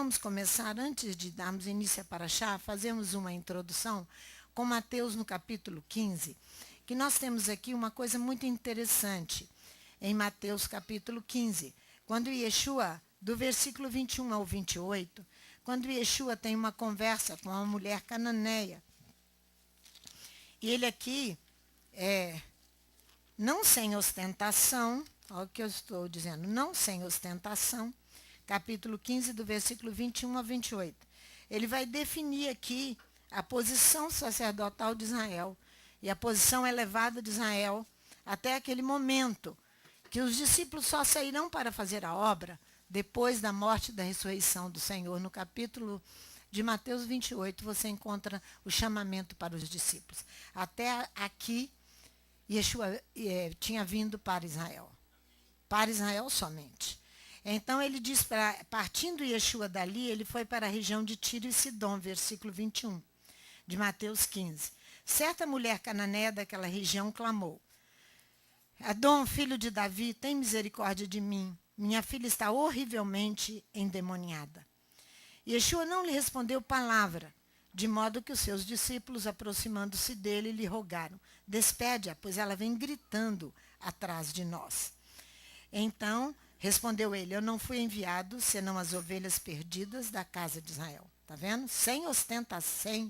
vamos começar, antes de darmos início a Paraxá, fazemos uma introdução com Mateus no capítulo 15, que nós temos aqui uma coisa muito interessante em Mateus capítulo 15, quando Yeshua, do versículo 21 ao 28, quando Yeshua tem uma conversa com uma mulher cananeia, e ele aqui, não sem ostentação, olha o que eu estou dizendo, não sem ostentação, capítulo 15, do versículo 21 a 28. Ele vai definir aqui a posição sacerdotal de Israel e a posição elevada de Israel até aquele momento, que os discípulos só sairão para fazer a obra depois da morte e da ressurreição do Senhor. No capítulo de Mateus 28, você encontra o chamamento para os discípulos. Até aqui, Yeshua tinha vindo para Israel somente. Então ele diz, partindo Yeshua dali, ele foi para a região de Tiro e Sidom, versículo 21, de Mateus 15. Certa mulher cananeia daquela região clamou: Adom, filho de Davi, tem misericórdia de mim. Minha filha está horrivelmente endemoniada. Yeshua não lhe respondeu palavra, de modo que os seus discípulos, aproximando-se dele, lhe rogaram: despede-a, pois ela vem gritando atrás de nós. Então respondeu ele: eu não fui enviado senão as ovelhas perdidas da casa de Israel. Está vendo? Sem ostentação,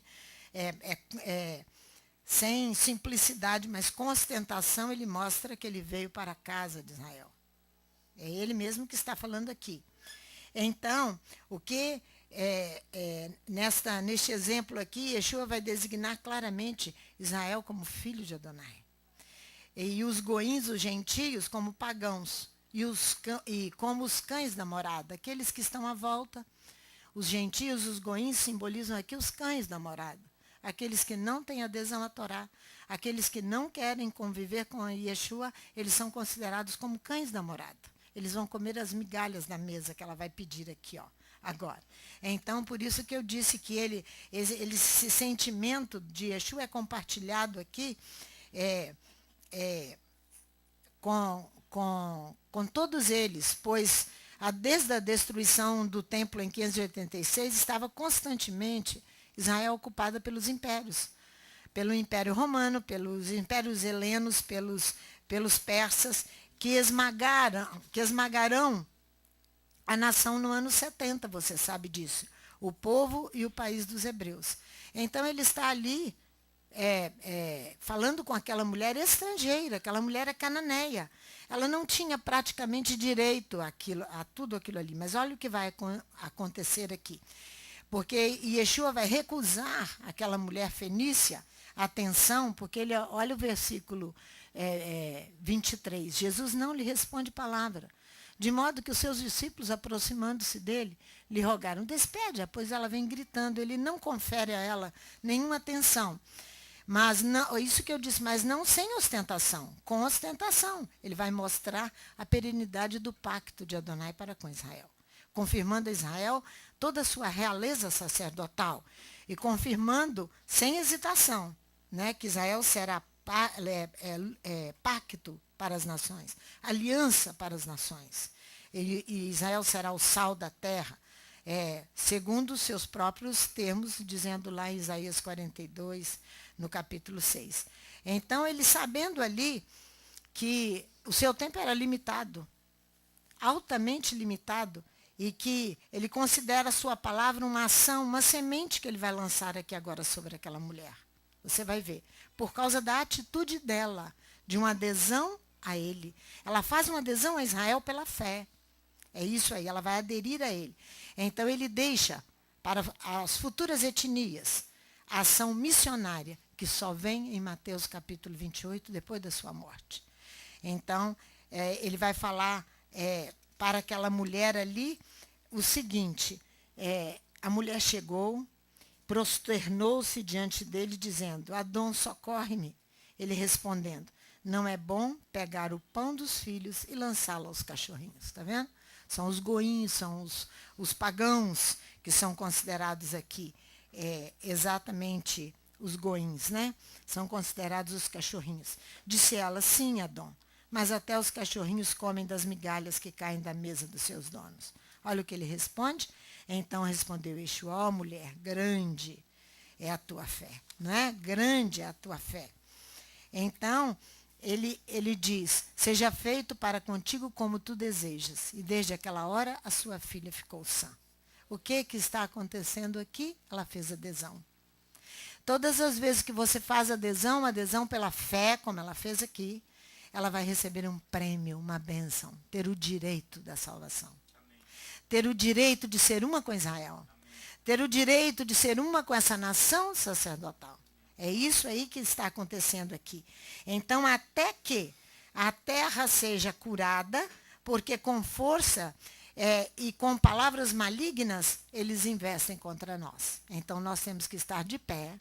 sem simplicidade, mas com ostentação, ele mostra que ele veio para a casa de Israel. É ele mesmo que está falando aqui. Então, o que neste exemplo aqui, Yeshua vai designar claramente Israel como filho de Adonai. E os goíns, os gentios, como pagãos. E como os cães da morada, aqueles que estão à volta. Os gentios, os goíns, simbolizam aqui os cães da morada. Aqueles que não têm adesão à Torá, aqueles que não querem conviver com Yeshua, eles são considerados como cães da morada. Eles vão comer as migalhas da mesa que ela vai pedir aqui, ó, agora. Então, por isso que eu disse que esse sentimento de Yeshua é compartilhado aqui com todos eles, pois desde a destruição do templo em 586, estava constantemente Israel ocupada pelos impérios, pelo Império Romano, pelos impérios helenos, pelos persas, que esmagarão a nação no ano 70, você sabe disso, o povo e o país dos hebreus. Então ele está ali falando com aquela mulher estrangeira, aquela mulher é cananeia. Ela não tinha praticamente direito a tudo aquilo ali. Mas olha o que vai acontecer aqui. Porque Yeshua vai recusar aquela mulher fenícia atenção, porque olha o versículo 23. Jesus não lhe responde palavra. De modo que os seus discípulos, aproximando-se dele, lhe rogaram: despede-a, pois ela vem gritando. Ele não confere a ela nenhuma atenção. Mas não, isso que eu disse, mas não sem ostentação, com ostentação. Ele vai mostrar a perenidade do pacto de Adonai para com Israel, confirmando a Israel toda a sua realeza sacerdotal e confirmando sem hesitação, né, que Israel será pacto para as nações, aliança para as nações. E Israel será o sal da terra, segundo os seus próprios termos, dizendo lá em Isaías 42, no capítulo 6. Então, ele sabendo ali que o seu tempo era limitado, altamente limitado, e que ele considera a sua palavra uma ação, uma semente que ele vai lançar aqui agora sobre aquela mulher. Você vai ver. Por causa da atitude dela, de uma adesão a ele. Ela faz uma adesão a Israel pela fé. É isso aí, ela vai aderir a ele. Então ele deixa para as futuras etnias a ação missionária, que só vem em Mateus capítulo 28, depois da sua morte. Então, ele vai falar para aquela mulher ali o seguinte: a mulher chegou, prosternou-se diante dele, dizendo: Adom, socorre-me. Ele respondendo: não é bom pegar o pão dos filhos e lançá-lo aos cachorrinhos. Está vendo? São os goinhos, são os pagãos que são considerados aqui exatamente os goins, né? São considerados os cachorrinhos. Disse ela: sim, Adom, mas até os cachorrinhos comem das migalhas que caem da mesa dos seus donos. Olha o que ele responde. Então respondeu Yeshua: ó mulher, grande é a tua fé, não é? Grande é a tua fé. Então, ele diz: seja feito para contigo como tu desejas. E desde aquela hora, a sua filha ficou sã. O que está acontecendo aqui? Ela fez adesão. Todas as vezes que você faz adesão pela fé, como ela fez aqui, ela vai receber um prêmio, uma bênção, ter o direito da salvação. Amém. Ter o direito de ser uma com Israel. Amém. Ter o direito de ser uma com essa nação sacerdotal. É isso aí que está acontecendo aqui. Então, até que a terra seja curada, porque com força e com palavras malignas, eles investem contra nós. Então, nós temos que estar de pé.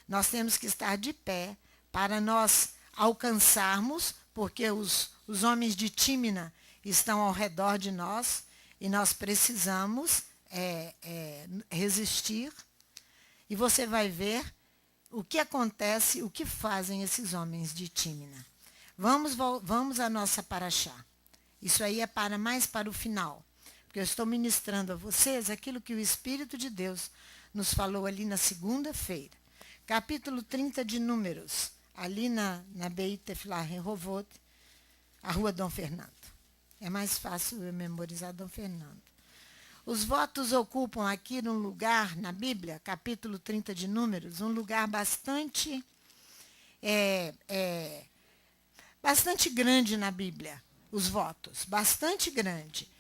Nós temos que estar de pé para nós alcançarmos, porque os homens de Tímina estão ao redor de nós e nós precisamos resistir. E você vai ver o que acontece, o que fazem esses homens de Tímina. Vamos à nossa paraxá. Isso aí é mais para o final, porque eu estou ministrando a vocês aquilo que o Espírito de Deus nos falou ali na segunda-feira. Capítulo 30 de Números, ali na Beit Tefilá Rehovot, a rua Dom Fernando. É mais fácil eu memorizar Dom Fernando. Os votos ocupam aqui num lugar, na Bíblia, capítulo 30 de Números, um lugar bastante grande na Bíblia, os votos, bastante grande.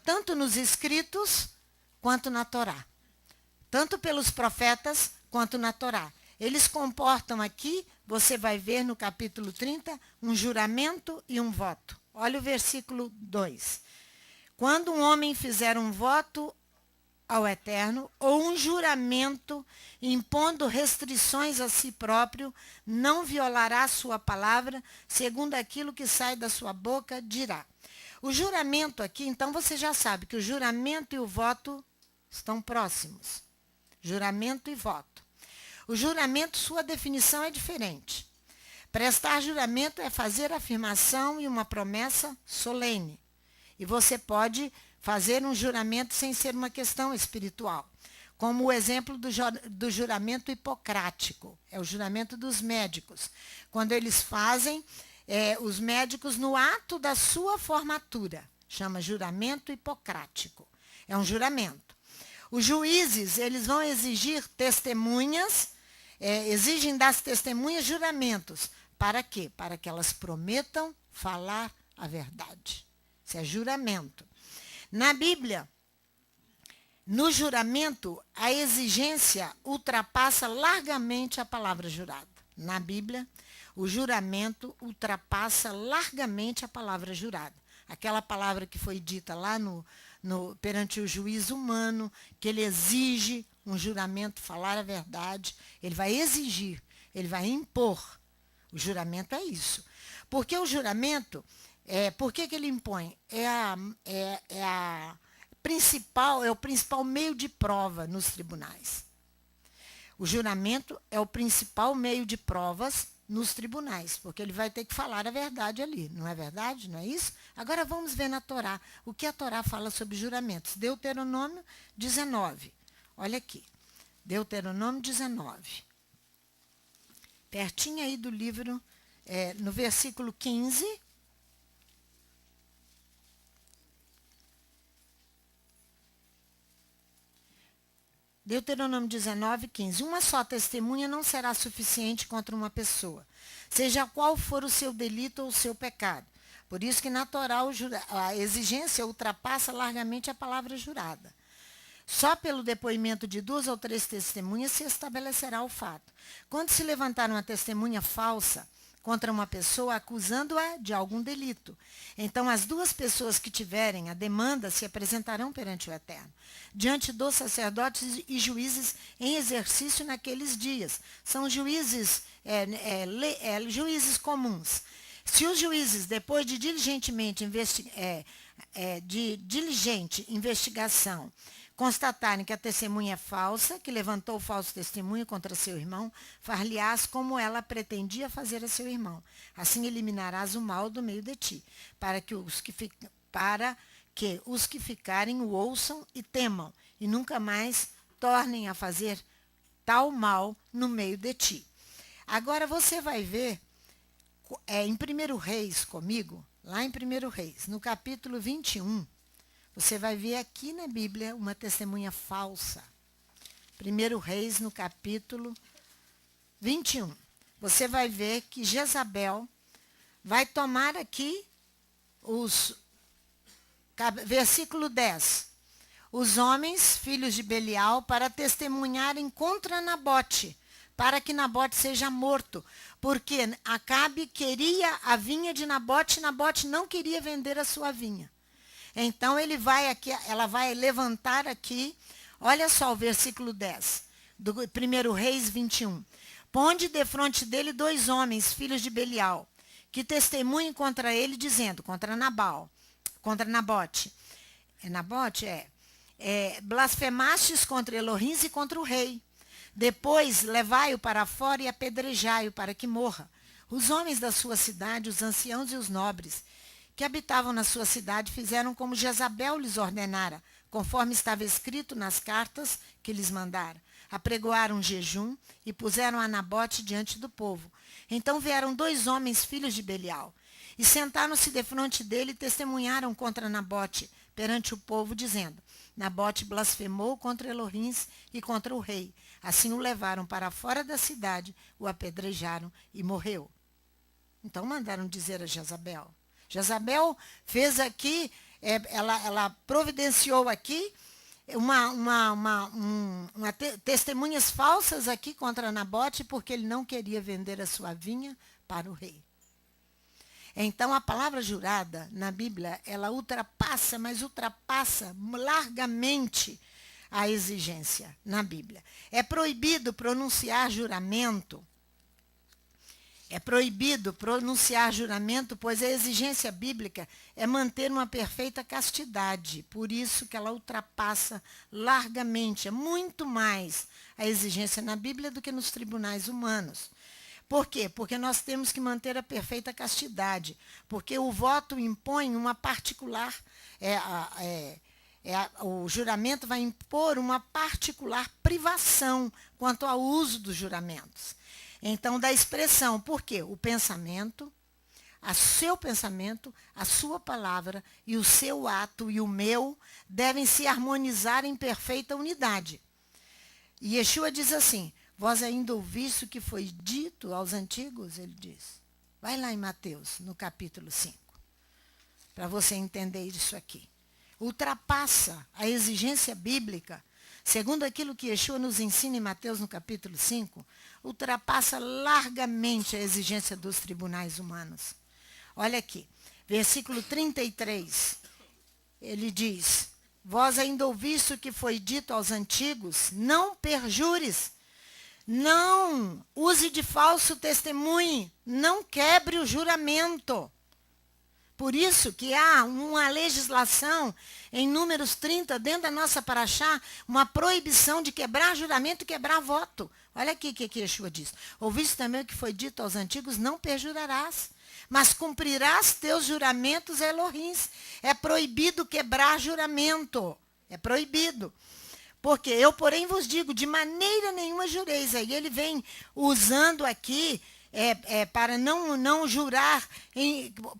Tanto nos escritos, quanto na Torá. Tanto pelos profetas, quanto na Torá. Eles comportam aqui, você vai ver no capítulo 30, um juramento e um voto. Olha o versículo 2. Quando um homem fizer um voto ao Eterno, ou um juramento impondo restrições a si próprio, não violará sua palavra, segundo aquilo que sai da sua boca, dirá. O juramento aqui, então você já sabe que o juramento e o voto estão próximos. Juramento e voto. O juramento, sua definição é diferente. Prestar juramento é fazer afirmação e uma promessa solene. E você pode fazer um juramento sem ser uma questão espiritual. Como o exemplo do juramento hipocrático. É o juramento dos médicos. Quando eles fazem, os médicos no ato da sua formatura. Chama juramento hipocrático. É um juramento. Os juízes, eles vão exigir testemunhas, exigem das testemunhas juramentos. Para quê? Para que elas prometam falar a verdade. Isso é juramento. Na Bíblia, no juramento, a exigência ultrapassa largamente a palavra jurada. Na Bíblia, o juramento ultrapassa largamente a palavra jurada. Aquela palavra que foi dita lá perante o juiz humano, que ele exige um juramento, falar a verdade, ele vai exigir, ele vai impor. O juramento é isso. Porque o juramento, por que ele impõe? É o principal meio de prova nos tribunais. O juramento é o principal meio de provas nos tribunais, porque ele vai ter que falar a verdade ali, não é verdade? Não é isso? Agora vamos ver na Torá, o que a Torá fala sobre juramentos. Deuteronômio 19. Olha aqui. Deuteronômio 19. Pertinho aí do livro, no versículo 15. Deuteronômio 19, 15. Uma só testemunha não será suficiente contra uma pessoa, seja qual for o seu delito ou o seu pecado. Por isso que na Torá a exigência ultrapassa largamente a palavra jurada. Só pelo depoimento de 2 ou 3 testemunhas se estabelecerá o fato. Quando se levantar uma testemunha falsa contra uma pessoa, acusando-a de algum delito, então as 2 pessoas que tiverem a demanda se apresentarão perante o Eterno, diante dos sacerdotes e juízes em exercício naqueles dias. São juízes, juízes comuns. Se os juízes, depois de diligente investigação, constatarem que a testemunha é falsa, que levantou o falso testemunho contra seu irmão, far-lhe-ás como ela pretendia fazer a seu irmão. Assim eliminarás o mal do meio de ti, para que que os que ficarem o ouçam e temam, e nunca mais tornem a fazer tal mal no meio de ti. Agora você vai ver em 1 Reis comigo, lá em 1 Reis, no capítulo 21, você vai ver aqui na Bíblia uma testemunha falsa. 1 Reis, no capítulo 21. Você vai ver que Jezabel vai tomar aqui versículo 10. Os homens, filhos de Belial, para testemunharem contra Nabote, para que Nabote seja morto. Porque Acabe queria a vinha de Nabote, e Nabote não queria vender a sua vinha. Então ela vai levantar aqui, olha só o versículo 10, do 1 Reis 21. Ponde defronte dele 2 homens, filhos de Belial, que testemunhem contra ele, dizendo, contra Nabote. Nabote blasfemastes contra Elohim e contra o rei. Depois levai-o para fora e apedrejai-o para que morra. Os homens da sua cidade, os anciãos e os nobres, que habitavam na sua cidade, fizeram como Jezabel lhes ordenara, conforme estava escrito nas cartas que lhes mandara. Apregoaram um jejum e puseram a Nabote diante do povo. Então vieram 2 homens, filhos de Belial, e sentaram-se defronte dele e testemunharam contra Nabote perante o povo, dizendo, Nabote blasfemou contra Elohim e contra o rei. Assim o levaram para fora da cidade, o apedrejaram e morreu. Então mandaram dizer a Jezabel. Jezabel fez aqui, ela providenciou aqui testemunhas falsas aqui contra Nabote, porque ele não queria vender a sua vinha para o rei. Então, a palavra jurada na Bíblia, ela ultrapassa largamente a exigência na Bíblia. É proibido pronunciar juramento. Pois a exigência bíblica é manter uma perfeita castidade. Por isso que ela ultrapassa largamente, é muito mais a exigência na Bíblia do que nos tribunais humanos. Por quê? Porque nós temos que manter a perfeita castidade. Porque o voto impõe uma particular... o juramento vai impor uma particular privação quanto ao uso dos juramentos. Então, da expressão, por quê? O pensamento, seu pensamento, a sua palavra e o seu ato e o meu devem se harmonizar em perfeita unidade. E Yeshua diz assim, vós ainda ouvistes o que foi dito aos antigos? Ele diz. Vai lá em Mateus, no capítulo 5, para você entender isso aqui. Ultrapassa a exigência bíblica, segundo aquilo que Yeshua nos ensina em Mateus, no capítulo 5, ultrapassa largamente a exigência dos tribunais humanos. Olha aqui, versículo 33, ele diz, vós ainda ouvistes o que foi dito aos antigos, não perjures, não use de falso testemunho, não quebre o juramento. Por isso que há uma legislação em Números 30, dentro da nossa paraxá, uma proibição de quebrar juramento e quebrar voto. Olha aqui o que Yeshua diz. Ouviste também o que foi dito aos antigos, não perjurarás, mas cumprirás teus juramentos a Elohim. É proibido quebrar juramento. É proibido. Porque eu, porém, vos digo, de maneira nenhuma jureis. Aí ele vem usando aqui... para não jurar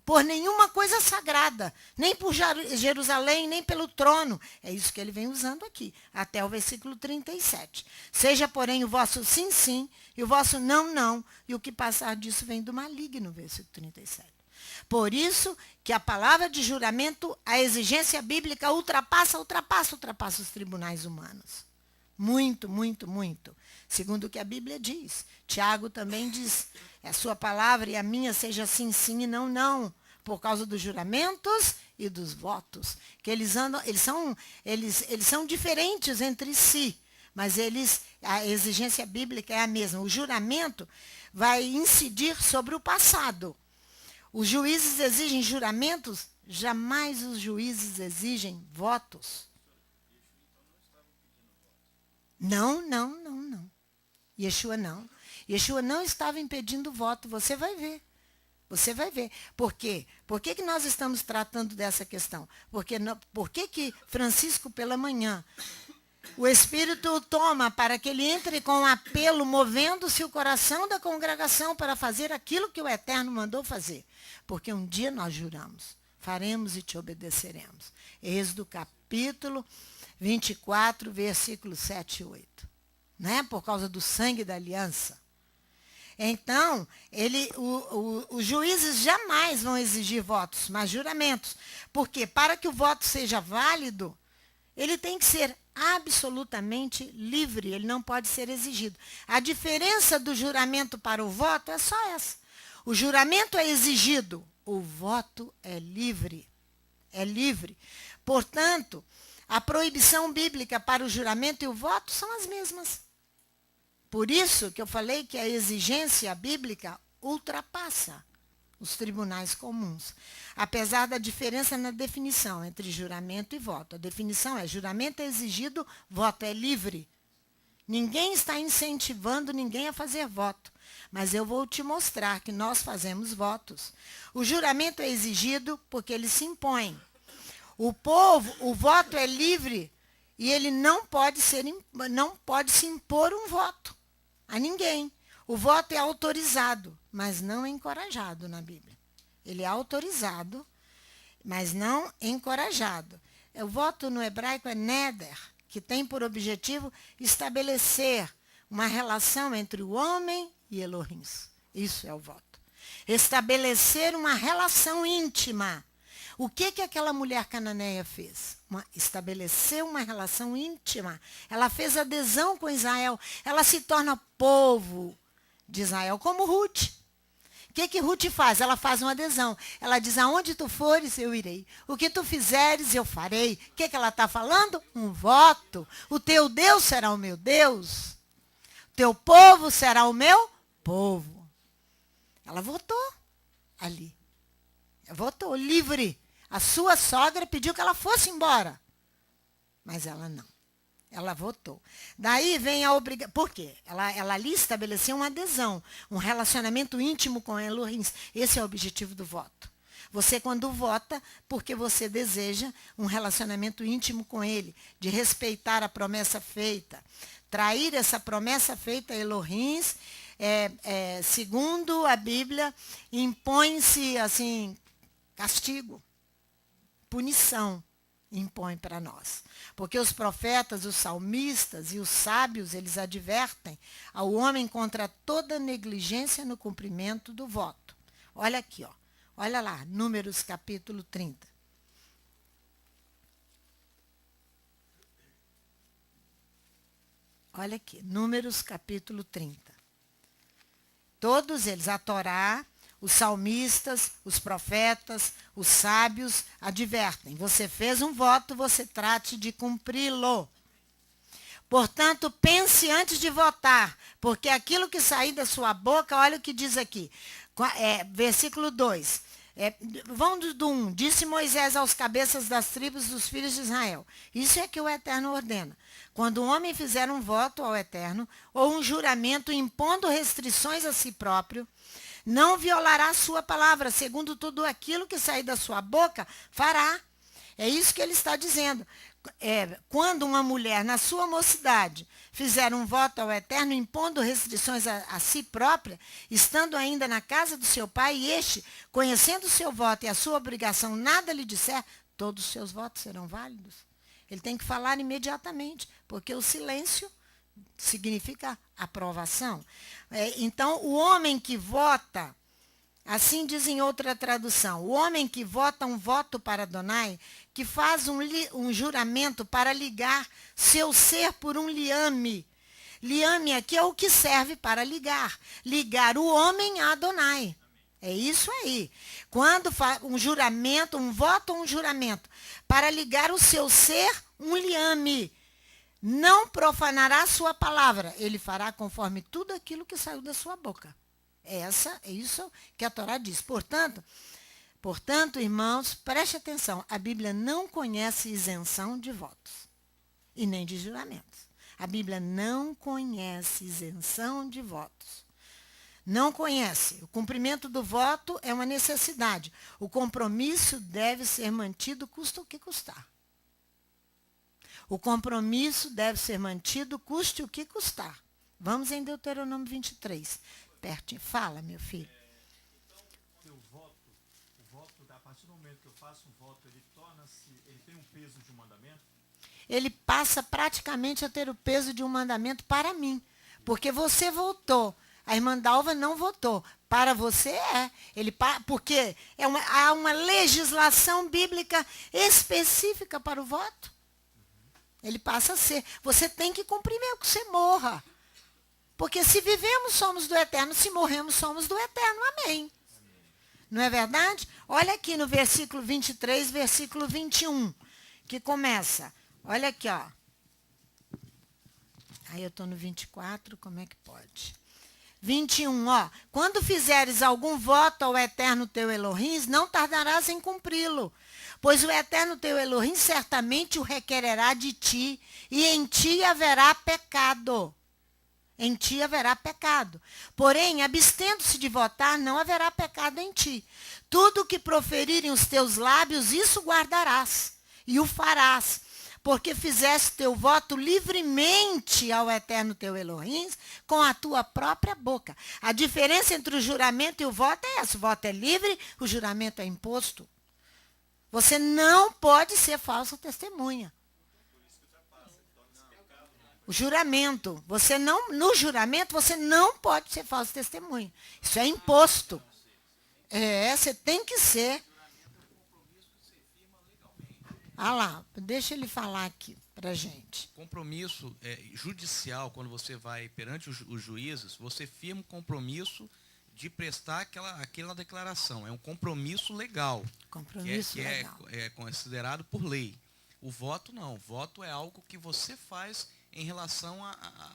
por nenhuma coisa sagrada, nem por Jerusalém, nem pelo trono. É isso que ele vem usando aqui, até o versículo 37. Seja, porém, o vosso sim, sim, e o vosso não, não, e o que passar disso vem do maligno, versículo 37. Por isso que a palavra de juramento, a exigência bíblica ultrapassa os tribunais humanos. Muito, muito, muito. Segundo o que a Bíblia diz. Tiago também diz, a sua palavra e a minha seja sim, sim e não, não. Por causa dos juramentos e dos votos. Que eles são diferentes entre si. Mas a exigência bíblica é a mesma. O juramento vai incidir sobre o passado. Os juízes exigem juramentos, jamais os juízes exigem votos. Não. Yeshua não. Yeshua não estava impedindo o voto, você vai ver. Você vai ver. Por quê? Por que que nós estamos tratando dessa questão? Por que que Francisco, pela manhã, o Espírito o toma para que ele entre com um apelo, movendo-se o coração da congregação para fazer aquilo que o Eterno mandou fazer? Porque um dia nós juramos, faremos e te obedeceremos. Êxodo capítulo 24, versículos 7 e 8. Né? Por causa do sangue da aliança. Então, os juízes jamais vão exigir votos, mas juramentos. Porque para que o voto seja válido, ele tem que ser absolutamente livre, ele não pode ser exigido. A diferença do juramento para o voto é só essa. O juramento é exigido, o voto é livre. É livre. Portanto, a proibição bíblica para o juramento e o voto são as mesmas. Por isso que eu falei que a exigência bíblica ultrapassa os tribunais comuns. Apesar da diferença na definição entre juramento e voto. A definição é: juramento é exigido, voto é livre. Ninguém está incentivando ninguém a fazer voto. Mas eu vou te mostrar que nós fazemos votos. O juramento é exigido porque ele se impõe. O povo, o voto é livre e ele não pode se impor um voto a ninguém. O voto é autorizado, mas não encorajado na Bíblia. Ele é autorizado, mas não encorajado. O voto no hebraico é neder, que tem por objetivo estabelecer uma relação entre o homem e Elohim. Isso é o voto. Estabelecer uma relação íntima. O que aquela mulher cananeia fez? Estabeleceu uma relação íntima. Ela fez adesão com Israel. Ela se torna povo de Israel, como Ruth. O que Ruth faz? Ela faz uma adesão. Ela diz: aonde tu fores, eu irei. O que tu fizeres, eu farei. O que ela está falando? Um voto. O teu Deus será o meu Deus. O teu povo será o meu povo. Ela votou ali. Votou livre. A sua sogra pediu que ela fosse embora. Mas ela não. Ela votou. Daí vem a obrigação. Por quê? Ela ali estabeleceu uma adesão, um relacionamento íntimo com Elohim. Esse é o objetivo do voto. Você, quando vota, porque você deseja um relacionamento íntimo com ele, de respeitar a promessa feita. Trair essa promessa feita a Elohim, segundo a Bíblia, impõe-se assim, castigo. Punição impõe para nós. Porque os profetas, os salmistas e os sábios, eles advertem ao homem contra toda negligência no cumprimento do voto. Olha aqui, ó. Olha lá, Números capítulo 30. Olha aqui, Números capítulo 30. Todos eles, a Torá, os salmistas, os profetas, os sábios advertem. Você fez um voto, você trate de cumpri-lo. Portanto, pense antes de votar, porque aquilo que sair da sua boca, olha o que diz aqui. Versículo 2. Vamos do 1. Disse Moisés aos cabeças das tribos dos filhos de Israel. Isso é que o Eterno ordena. Quando um homem fizer um voto ao Eterno, ou um juramento impondo restrições a si próprio, não violará a sua palavra, segundo tudo aquilo que sair da sua boca, fará. É isso que ele está dizendo. Quando uma mulher, na sua mocidade, fizer um voto ao Eterno, impondo restrições a si própria, estando ainda na casa do seu pai, e este, conhecendo o seu voto e a sua obrigação, nada lhe disser, todos os seus votos serão válidos. Ele tem que falar imediatamente, porque o silêncio significa aprovação. Então, o homem que vota, assim diz em outra tradução, o homem que vota um voto para Adonai, que faz um juramento para ligar seu ser por um liame. Liame aqui é o que serve para ligar. Ligar o homem a Adonai. É isso aí. Quando faz um juramento, um voto ou um juramento, para ligar o seu ser, um liame. Não profanará sua palavra. Ele fará conforme tudo aquilo que saiu da sua boca. É isso que a Torá diz. Portanto, irmãos, preste atenção. A Bíblia não conhece isenção de votos e nem de juramentos. A Bíblia não conhece isenção de votos. Não conhece. O cumprimento do voto é uma necessidade. O compromisso deve ser mantido, custa o que custar. O compromisso deve ser mantido, custe o que custar. Vamos em Deuteronômio 23. Pertinho. Fala, meu filho. Então, o voto, a partir do momento que eu faço um voto, ele tem um peso de um mandamento? Ele passa praticamente a ter o peso de um mandamento para mim. Porque você votou. A irmã Dalva não votou. Para você é. Porque há uma legislação bíblica específica para o voto. Ele passa a ser. Você tem que cumprir mesmo que você morra. Porque se vivemos, somos do eterno. Se morremos, somos do eterno. Amém. Não é verdade? Olha aqui no versículo 23, versículo 21, que começa. Olha aqui, ó. Aí eu estou no 24, como é que pode? 21, ó. Quando fizeres algum voto ao eterno teu Elohim, não tardarás em cumpri-lo. Pois o eterno teu Elohim certamente o requererá de ti, e em ti haverá pecado. Em ti haverá pecado. Porém, abstendo-se de votar, não haverá pecado em ti. Tudo o que proferirem os teus lábios, isso guardarás, e o farás. Porque fizeste teu voto livremente ao eterno teu Elohim com a tua própria boca. A diferença entre o juramento e o voto é essa. O voto é livre, o juramento é imposto. Você não pode ser falsa testemunha. O juramento, no juramento você não pode ser falsa testemunha. Isso é imposto. Você tem que ser. Ah lá, deixa ele falar aqui pra gente. Compromisso judicial, quando você vai perante os juízes, você firma um compromisso de prestar aquela declaração. É um compromisso legal. Compromisso legal. É considerado por lei. O voto não. O voto é algo que você faz em relação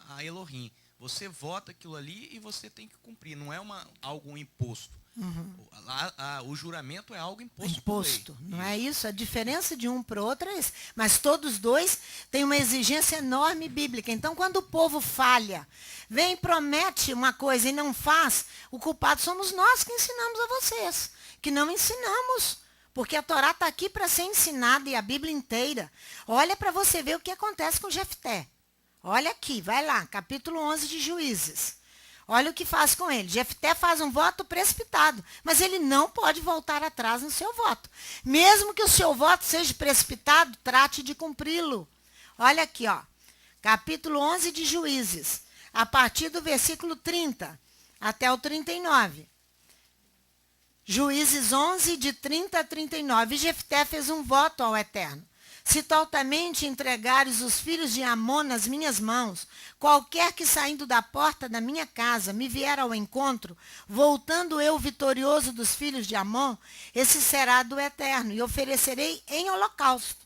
a Elohim. Você vota aquilo ali e você tem que cumprir. Não é algo imposto. Uhum. O juramento é algo imposto. Imposto, não é isso? A diferença de um para o outro é isso. Mas todos dois têm uma exigência enorme bíblica. Então, quando o povo falha, vem e promete uma coisa e não faz, o culpado somos nós que ensinamos a vocês, que não ensinamos. Porque a Torá está aqui para ser ensinada e a Bíblia inteira. Olha para você ver o que acontece com Jefté. Olha aqui, vai lá, capítulo 11 de Juízes. Olha o que faz com ele. Jefté faz um voto precipitado, mas ele não pode voltar atrás no seu voto. Mesmo que o seu voto seja precipitado, trate de cumpri-lo. Olha aqui, ó. Capítulo 11 de Juízes, a partir do versículo 30 até o 39. Juízes 11, de 30 a 39. Jefté fez um voto ao Eterno. Se totalmente entregares os filhos de Amon nas minhas mãos, qualquer que saindo da porta da minha casa me vier ao encontro, voltando eu vitorioso dos filhos de Amon, esse será do Eterno, e oferecerei em holocausto.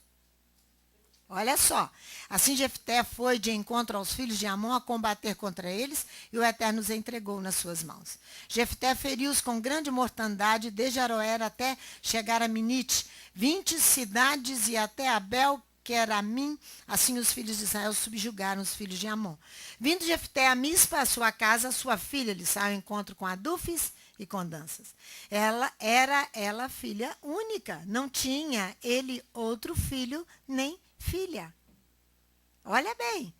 Olha só, assim Jefté foi de encontro aos filhos de Amon a combater contra eles, e o Eterno os entregou nas suas mãos. Jefté feriu-os com grande mortandade, desde Aroer até chegar a Minite, 20 cidades e até Abel, Queramim, assim os filhos de Israel subjugaram os filhos de Amon. Vindo Jefté a Mispa, a sua casa, a sua filha, lhe saiu ao encontro com adufes e com danças. Ela filha única, não tinha ele outro filho nem filha. Olha bem.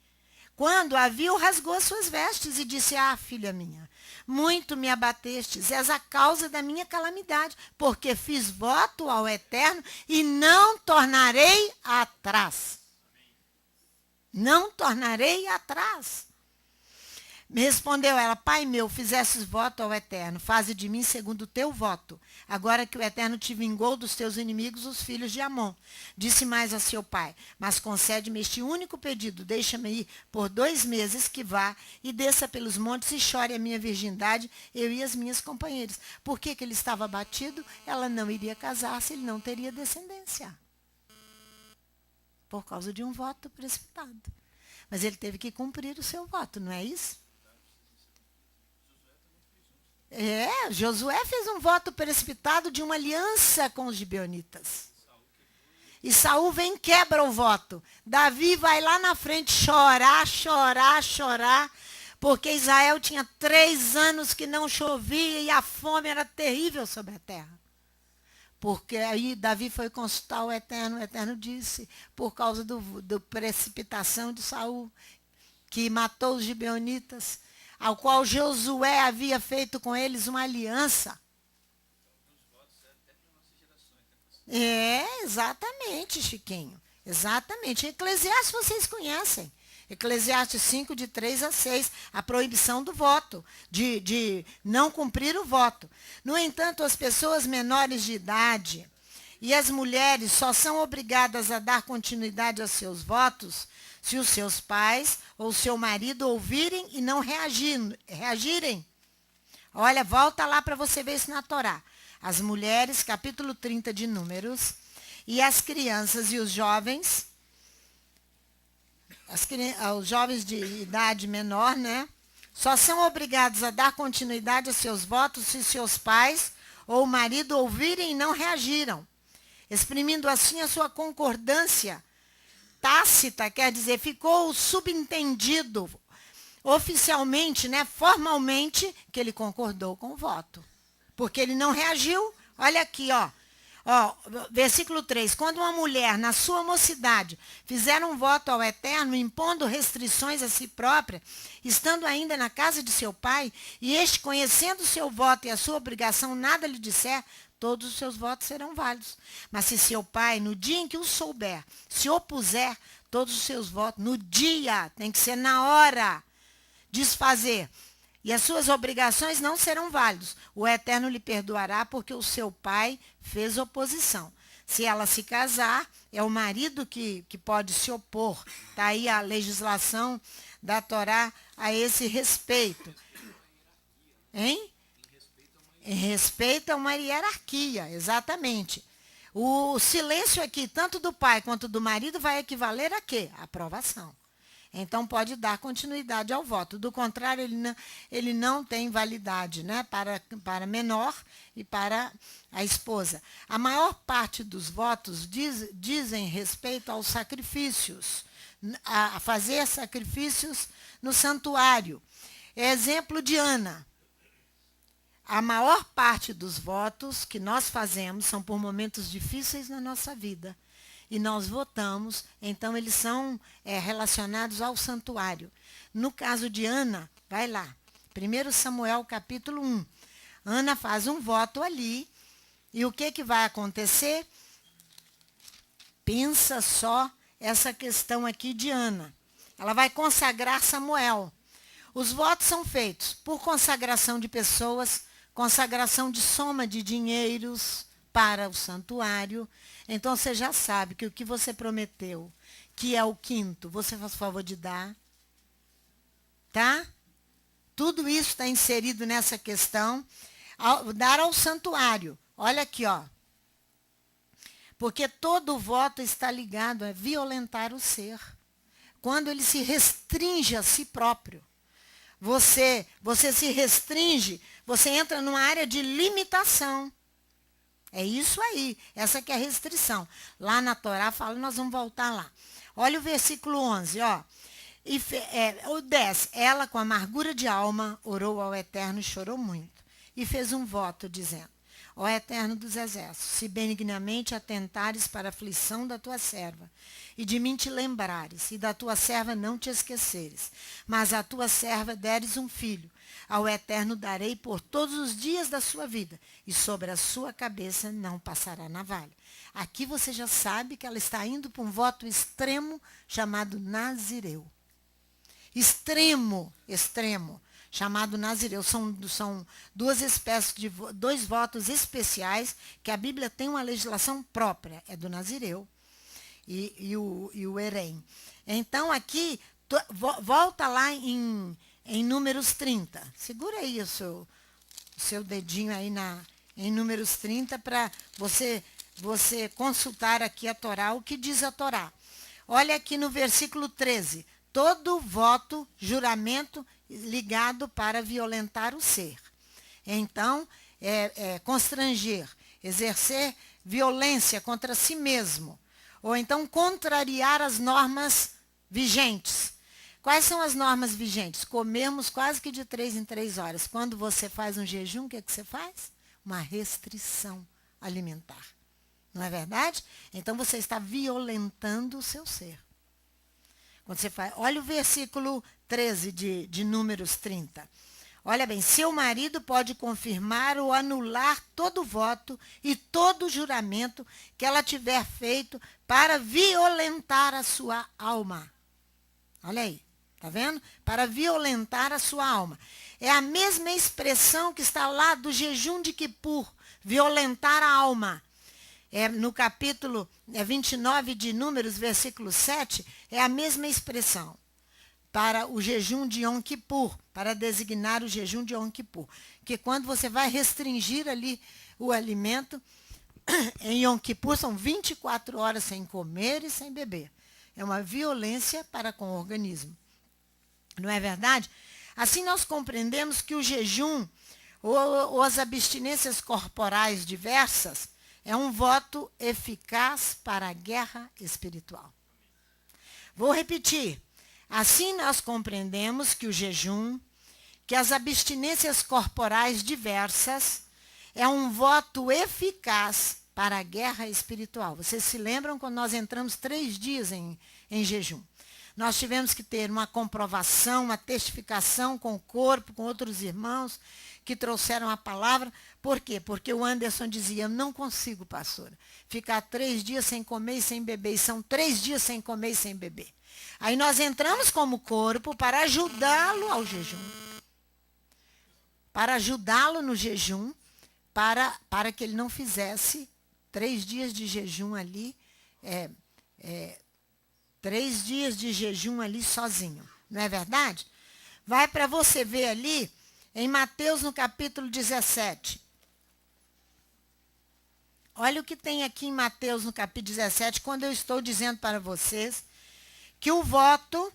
Quando a viu, rasgou as suas vestes e disse: Ah, filha minha, muito me abatestes, és a causa da minha calamidade, porque fiz voto ao Eterno e não tornarei atrás. Não tornarei atrás. Me respondeu ela: Pai meu, fizestes voto ao Eterno, faze de mim segundo o teu voto. Agora que o Eterno te vingou dos teus inimigos, os filhos de Amon. Disse mais a seu pai: Mas concede-me este único pedido, deixa-me ir por 2 meses, que vá e desça pelos montes e chore a minha virgindade, eu e as minhas companheiras. Por que ele estava abatido? Ela não iria casar-se, ele não teria descendência. Por causa de um voto precipitado. Mas ele teve que cumprir o seu voto, não é isso? Josué fez um voto precipitado de uma aliança com os gibeonitas. E Saul vem e quebra o voto. Davi vai lá na frente chorar, Porque Israel tinha 3 anos que não chovia e a fome era terrível sobre a terra. Porque aí Davi foi consultar o Eterno disse, por causa do precipitação de Saul, que matou os gibeonitas, ao qual Josué havia feito com eles uma aliança. Exatamente, Chiquinho. Exatamente. Eclesiastes vocês conhecem. Eclesiastes 5, de 3 a 6, a proibição do voto, de não cumprir o voto. No entanto, as pessoas menores de idade e as mulheres só são obrigadas a dar continuidade aos seus votos se os seus pais ou seu marido ouvirem e não reagirem. Olha, volta lá para você ver isso na Torá. As mulheres, capítulo 30 de Números, e as crianças e os jovens, os jovens de idade menor, né? Só são obrigados a dar continuidade a seus votos se seus pais ou o marido ouvirem e não reagiram, exprimindo assim a sua concordância tácita, quer dizer, ficou subentendido oficialmente, né, formalmente, que ele concordou com o voto. Porque ele não reagiu. Olha aqui, ó, versículo 3. Quando uma mulher, na sua mocidade, fizer um voto ao Eterno, impondo restrições a si própria, estando ainda na casa de seu pai, e este, conhecendo o seu voto e a sua obrigação, nada lhe disser, todos os seus votos serão válidos. Mas se seu pai, no dia em que o souber, se opuser, todos os seus votos, no dia, tem que ser na hora, desfazer, e as suas obrigações não serão válidos. O Eterno lhe perdoará porque o seu pai fez oposição. Se ela se casar, é o marido que pode se opor. Está aí a legislação da Torá a esse respeito. Hein? Em respeito a uma hierarquia, exatamente. O silêncio aqui, tanto do pai quanto do marido, vai equivaler a quê? A aprovação. Então, pode dar continuidade ao voto. Do contrário, ele não tem validade, né, para menor e para a esposa. A maior parte dos votos dizem respeito aos sacrifícios, a fazer sacrifícios no santuário. Exemplo de Ana. A maior parte dos votos que nós fazemos são por momentos difíceis na nossa vida. E nós votamos, então eles são relacionados ao santuário. No caso de Ana, vai lá, 1 Samuel capítulo 1. Ana faz um voto ali, e o que vai acontecer? Pensa só essa questão aqui de Ana. Ela vai consagrar Samuel. Os votos são feitos por consagração de pessoas, consagração de soma de dinheiros para o santuário. Então, você já sabe que o que você prometeu, que é o quinto, você faz favor de dar. Tá? Tudo isso está inserido nessa questão. Dar ao santuário. Olha aqui, ó. Porque todo voto está ligado a violentar o ser. Quando ele se restringe a si próprio. Você se restringe, você entra numa área de limitação. É isso aí, essa que é a restrição. Lá na Torá fala, nós vamos voltar lá. Olha o versículo 11, ó. O 10, ela com amargura de alma orou ao Eterno e chorou muito. E fez um voto dizendo, ó Eterno dos exércitos, se benignamente atentares para a aflição da tua serva, e de mim te lembrares, e da tua serva não te esqueceres, mas a tua serva deres um filho, ao Eterno darei por todos os dias da sua vida, e sobre a sua cabeça não passará navalha. Aqui você já sabe que ela está indo para um voto extremo chamado nazireu. Extremo, chamado nazireu. São duas espécies de dois votos especiais que a Bíblia tem uma legislação própria. É do nazireu e o herém. Então, aqui, volta lá em Números 30. Segura aí o seu dedinho aí em Números 30 para você consultar aqui a Torá, o que diz a Torá. Olha aqui no versículo 13. Todo voto, juramento ligado para violentar o ser. Então, constranger, exercer violência contra si mesmo. Ou então contrariar as normas vigentes. Quais são as normas vigentes? Comermos quase que de 3 em 3 horas. Quando você faz um jejum, o que você faz? Uma restrição alimentar. Não é verdade? Então você está violentando o seu ser. Quando você faz, olha o versículo 13 de Números 30. Olha bem, seu marido pode confirmar ou anular todo voto e todo juramento que ela tiver feito para violentar a sua alma. Olha aí, tá vendo? Para violentar a sua alma. É a mesma expressão que está lá do jejum de Quipur, violentar a alma. No capítulo 29 de Números, versículo 7, é a mesma expressão para o jejum de Yom Kippur, para designar o jejum de Yom Kippur. Que quando você vai restringir ali o alimento, em Yom Kippur são 24 horas sem comer e sem beber. É uma violência para com o organismo. Não é verdade? Assim nós compreendemos que o jejum ou as abstinências corporais diversas é um voto eficaz para a guerra espiritual. Vou repetir. Assim nós compreendemos que o jejum, que as abstinências corporais diversas, é um voto eficaz para a guerra espiritual. Vocês se lembram quando nós entramos 3 dias em jejum? Nós tivemos que ter uma comprovação, uma testificação com o corpo, com outros irmãos que trouxeram a palavra. Por quê? Porque o Anderson dizia, não consigo, pastora, ficar 3 dias sem comer e sem beber. E são 3 dias sem comer e sem beber. Aí nós entramos como corpo para ajudá-lo ao jejum. Para ajudá-lo no jejum, para que ele não fizesse 3 dias de jejum ali, 3 dias de jejum ali sozinho. Não é verdade? Vai para você ver ali, em Mateus no capítulo 17. Olha o que tem aqui em Mateus no capítulo 17, quando eu estou dizendo para vocês que o voto,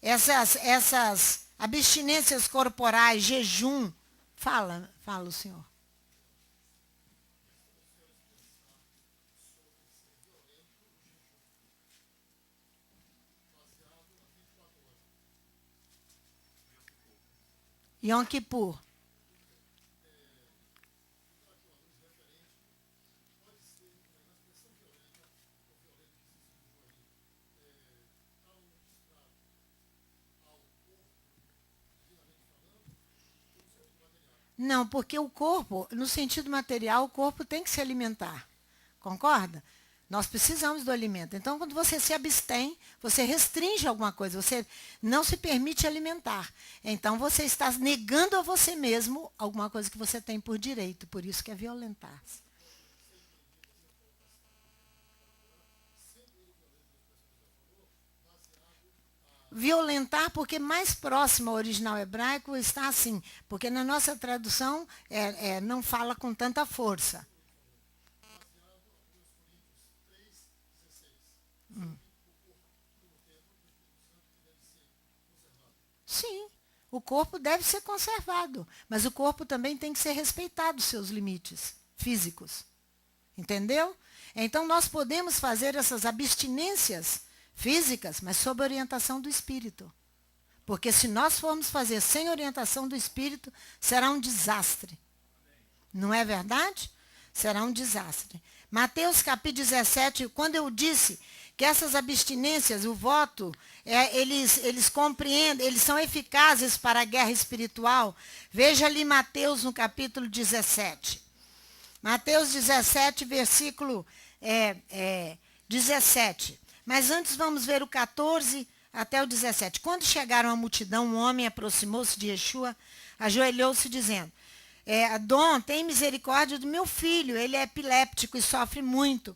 essas abstinências corporais, jejum, fala o senhor. Yom Kippur. Não, porque o corpo, no sentido material, o corpo tem que se alimentar. Concorda? Nós precisamos do alimento. Então, quando você se abstém, você restringe alguma coisa, você não se permite alimentar. Então, você está negando a você mesmo alguma coisa que você tem por direito. Por isso que é violentar-se. Violentar, porque mais próximo ao original hebraico está assim, porque na nossa tradução não fala com tanta força. Sim, o corpo deve ser conservado, mas o corpo também tem que ser respeitado, os seus limites físicos. Entendeu? Então nós podemos fazer essas abstinências físicas, mas sob orientação do Espírito. Porque se nós formos fazer sem orientação do Espírito, será um desastre. Não é verdade? Será um desastre. Mateus capítulo 17, quando eu disse que essas abstinências, o voto, eles compreendem, eles são eficazes para a guerra espiritual. Veja ali Mateus no capítulo 17. Mateus 17, versículo 17. Mas antes vamos ver o 14 até o 17. Quando chegaram à multidão, um homem aproximou-se de Yeshua, ajoelhou-se dizendo, Dom, tem misericórdia do meu filho, ele é epiléptico e sofre muito.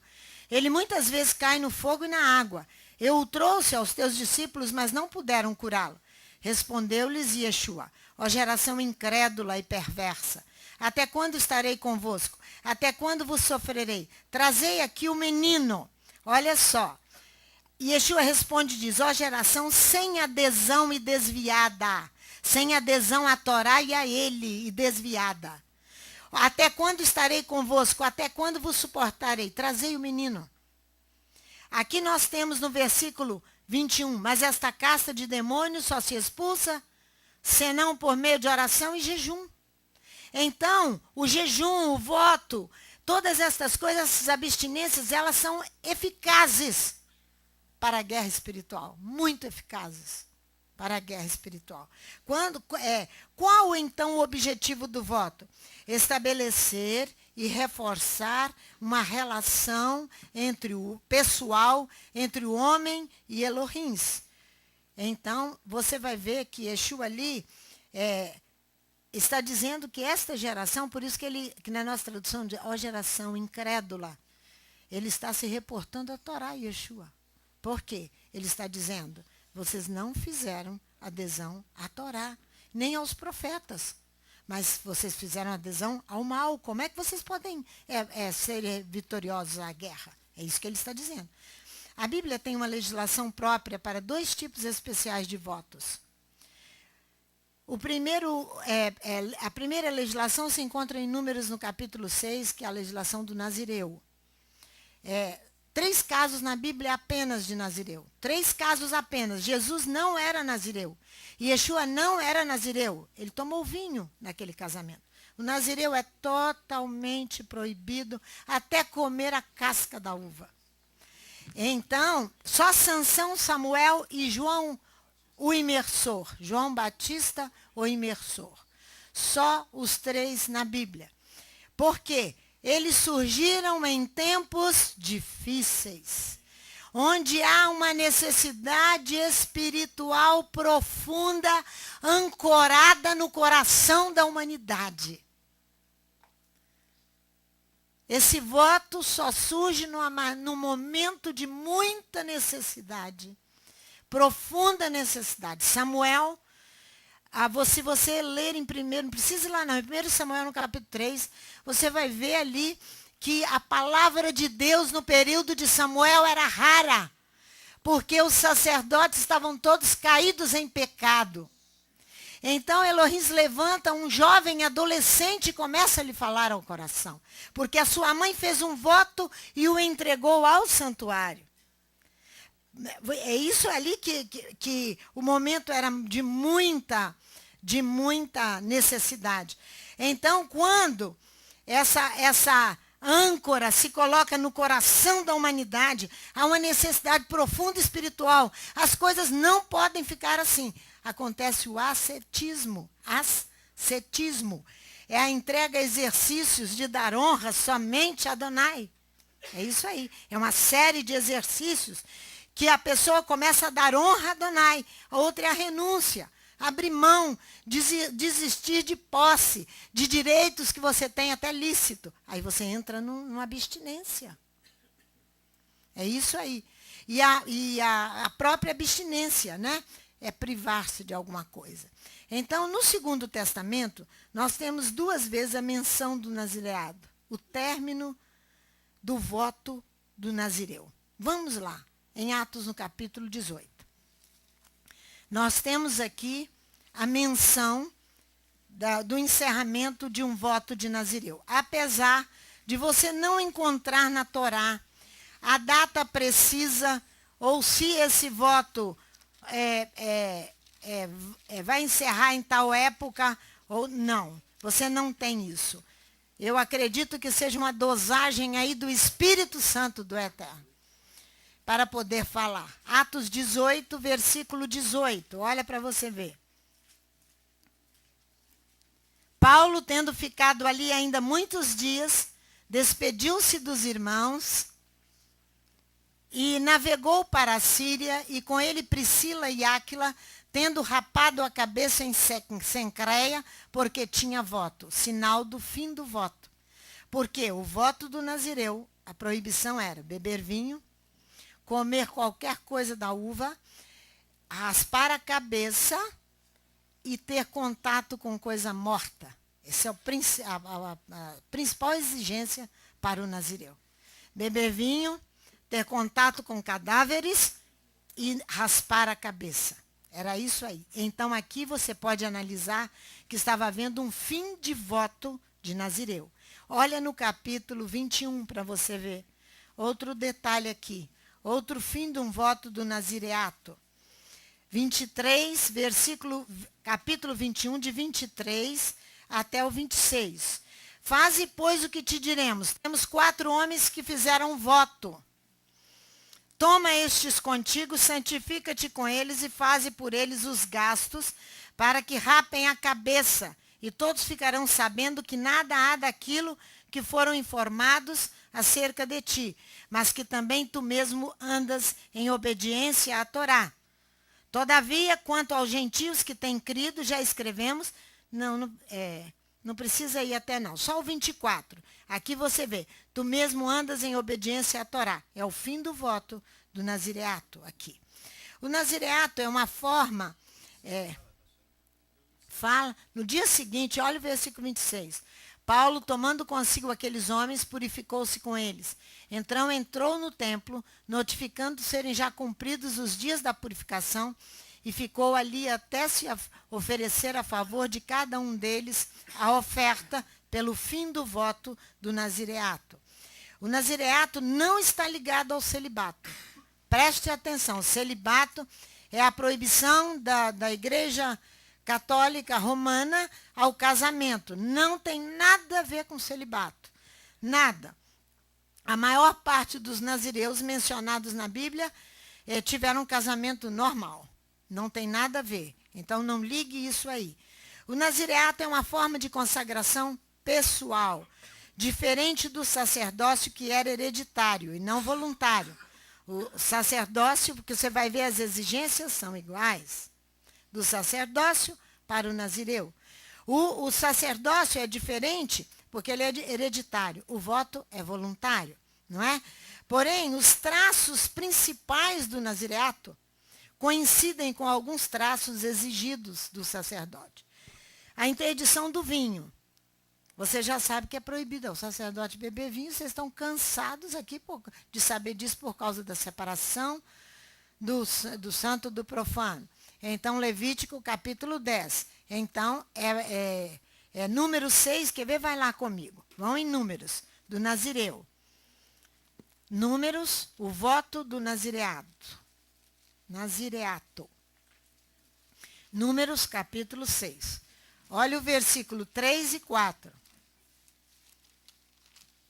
Ele muitas vezes cai no fogo e na água. Eu o trouxe aos teus discípulos, mas não puderam curá-lo. Respondeu-lhes Yeshua, ó geração incrédula e perversa, até quando estarei convosco? Até quando vos sofrerei? Trazei aqui o menino. Olha só. Yeshua responde e diz, ó geração sem adesão e desviada, sem adesão à Torá e a ele e desviada. Até quando estarei convosco? Até quando vos suportarei? Trazei o menino. Aqui nós temos no versículo 21. Mas esta casta de demônios só se expulsa senão por meio de oração e jejum. Então, o jejum, o voto, todas estas coisas, essas abstinências, elas são eficazes para a guerra espiritual. Muito eficazes para a guerra espiritual. Qual, então, o objetivo do voto? Estabelecer e reforçar uma relação entre o pessoal, entre o homem e Elohims. Então, você vai ver que Yeshua ali está dizendo que esta geração, por isso que na nossa tradução de ó geração incrédula, ele está se reportando a Torá e Yeshua. Por quê? Ele está dizendo, vocês não fizeram adesão à Torá, nem aos profetas, mas vocês fizeram adesão ao mal. Como é que vocês podem ser vitoriosos à guerra? É isso que ele está dizendo. A Bíblia tem uma legislação própria para 2 tipos especiais de votos. O primeiro, a primeira legislação se encontra em Números no capítulo 6, que é a legislação do Nazireu. 3 casos na Bíblia apenas de Nazireu. 3 casos apenas. Jesus não era Nazireu. E Yeshua não era Nazireu. Ele tomou vinho naquele casamento. O Nazireu é totalmente proibido até comer a casca da uva. Então, só Sansão, Samuel e João, o imersor. João Batista, o imersor. Só os 3 na Bíblia. Por quê? Eles surgiram em tempos difíceis, onde há uma necessidade espiritual profunda, ancorada no coração da humanidade. Esse voto só surge no momento de muita necessidade, profunda necessidade. Samuel, se você ler em primeiro, não precisa ir lá não, em 1 Samuel no capítulo 3, você vai ver ali que a palavra de Deus no período de Samuel era rara, porque os sacerdotes estavam todos caídos em pecado. Então Elohim levanta um jovem adolescente e começa a lhe falar ao coração, porque a sua mãe fez um voto e o entregou ao santuário. É isso ali que o momento era de muita necessidade. Então, quando essa âncora se coloca no coração da humanidade, há uma necessidade profunda espiritual. As coisas não podem ficar assim. Acontece o ascetismo. Ascetismo é a entrega a exercícios de dar honra somente a Adonai. É isso aí. É uma série de exercícios que a pessoa começa a dar honra a Adonai. A outra é a renúncia. Abrir mão, desistir de posse, de direitos que você tem até lícito. Aí você entra numa abstinência. É isso aí. E a própria abstinência, né? É privar-se de alguma coisa. Então, no Segundo Testamento, nós temos 2 vezes a menção do nazireado. O término do voto do nazireu. Vamos lá, em Atos no capítulo 18. Nós temos aqui a menção do encerramento de um voto de nazireu. Apesar de você não encontrar na Torá a data precisa, ou se esse voto vai encerrar em tal época ou não. Você não tem isso. Eu acredito que seja uma dosagem aí do Espírito Santo do Eterno, para poder falar. Atos 18, versículo 18. Olha para você ver. Paulo, tendo ficado ali ainda muitos dias, despediu-se dos irmãos e navegou para a Síria, e com ele Priscila e Áquila, tendo rapado a cabeça em Cencreia, porque tinha voto, sinal do fim do voto. Porque o voto do nazireu, a proibição era beber vinho, comer qualquer coisa da uva, raspar a cabeça e ter contato com coisa morta. Essa é a principal exigência para o nazireu. Beber vinho, ter contato com cadáveres e raspar a cabeça. Era isso aí. Então, aqui você pode analisar que estava havendo um fim de voto de nazireu. Olha no capítulo 21 para você ver. Outro detalhe aqui. outro fim de um voto do nazireato. 23, capítulo 21, de 23 até o 26. Faze, pois, o que te diremos. Temos 4 homens que fizeram voto. Toma estes contigo, santifica-te com eles e faze por eles os gastos, para que rapem a cabeça, e todos ficarão sabendo que nada há daquilo que foram informados acerca de ti, mas que também tu mesmo andas em obediência à Torá. Todavia, quanto aos gentios que têm crido, já escrevemos, não precisa ir até não, só o 24. Aqui você vê, tu mesmo andas em obediência à Torá. É o fim do voto do nazireato aqui. O nazireato é uma forma, fala, no dia seguinte, olha o versículo 26. Paulo, tomando consigo aqueles homens, purificou-se com eles. Então entrou no templo, notificando serem já cumpridos os dias da purificação, e ficou ali até se oferecer a favor de cada um deles a oferta pelo fim do voto do nazireato. O nazireato não está ligado ao celibato. Preste atenção, o celibato é a proibição da Igreja Católica Romana ao casamento. Não tem nada a ver com celibato. Nada. A maior parte dos nazireus mencionados na Bíblia tiveram um casamento normal. Não tem nada a ver. Então não ligue isso aí. O nazireato é uma forma de consagração pessoal, diferente do sacerdócio, que era hereditário e não voluntário. O sacerdócio, porque você vai ver, as exigências são iguais. Do sacerdócio para o nazireu. O sacerdócio é diferente porque ele é hereditário. O voto é voluntário, não é? Porém, os traços principais do nazireato coincidem com alguns traços exigidos do sacerdote. A interdição do vinho. Você já sabe que é proibido ao sacerdote beber vinho. Vocês estão cansados aqui de saber disso por causa da separação do santo do profano. Então, Levítico capítulo 10. Então, número 6, quer ver? Vai lá comigo. Vão em números, do nazireu. Números, o voto do nazireato. Números capítulo 6. Olha o versículo 3 e 4.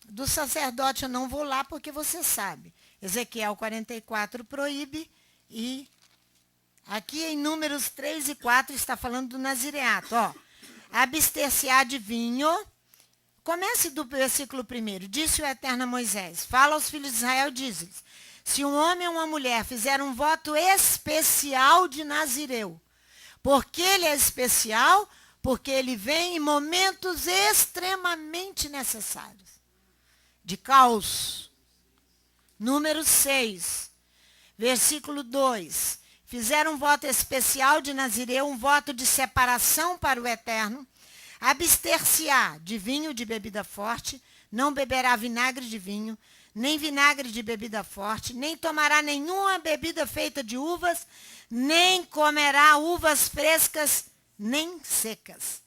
Do sacerdote eu não vou lá porque você sabe. Ezequiel 44 proíbe e aqui em Números 3 e 4 está falando do nazireato. Abster-se-á de vinho. Comece do versículo 1. Disse o Eterno a Moisés, fala aos filhos de Israel, diz-lhes, se um homem ou uma mulher fizer um voto especial de nazireu, porque ele é especial, porque ele vem em momentos extremamente necessários, de caos. Número 6, versículo 2. Fizeram um voto especial de nazireu, um voto de separação para o Eterno. Abster-se-á de vinho de bebida forte, não beberá vinagre de vinho, nem vinagre de bebida forte, nem tomará nenhuma bebida feita de uvas, nem comerá uvas frescas, nem secas.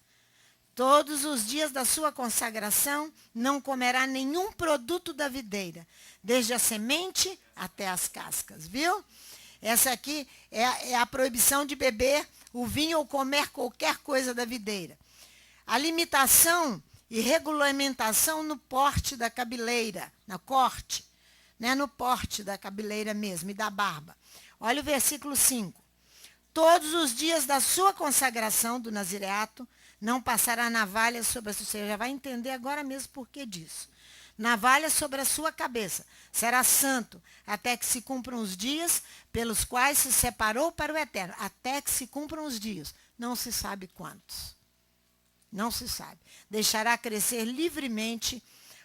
Todos os dias da sua consagração, não comerá nenhum produto da videira, desde a semente até as cascas, viu? Essa aqui é a proibição de beber o vinho ou comer qualquer coisa da videira. A limitação e regulamentação no porte da cabeleira, na corte, né? No porte da cabeleira mesmo e da barba. Olha o versículo 5. Todos os dias da sua consagração do nazireato, não passará navalha sobre a sua... Você já vai entender agora mesmo por que disso. Navalha sobre a sua cabeça. Será santo até que se cumpram os dias pelos quais se separou para o Eterno. Até que se cumpram os dias. Não se sabe quantos. Não se sabe. Deixará crescer livremente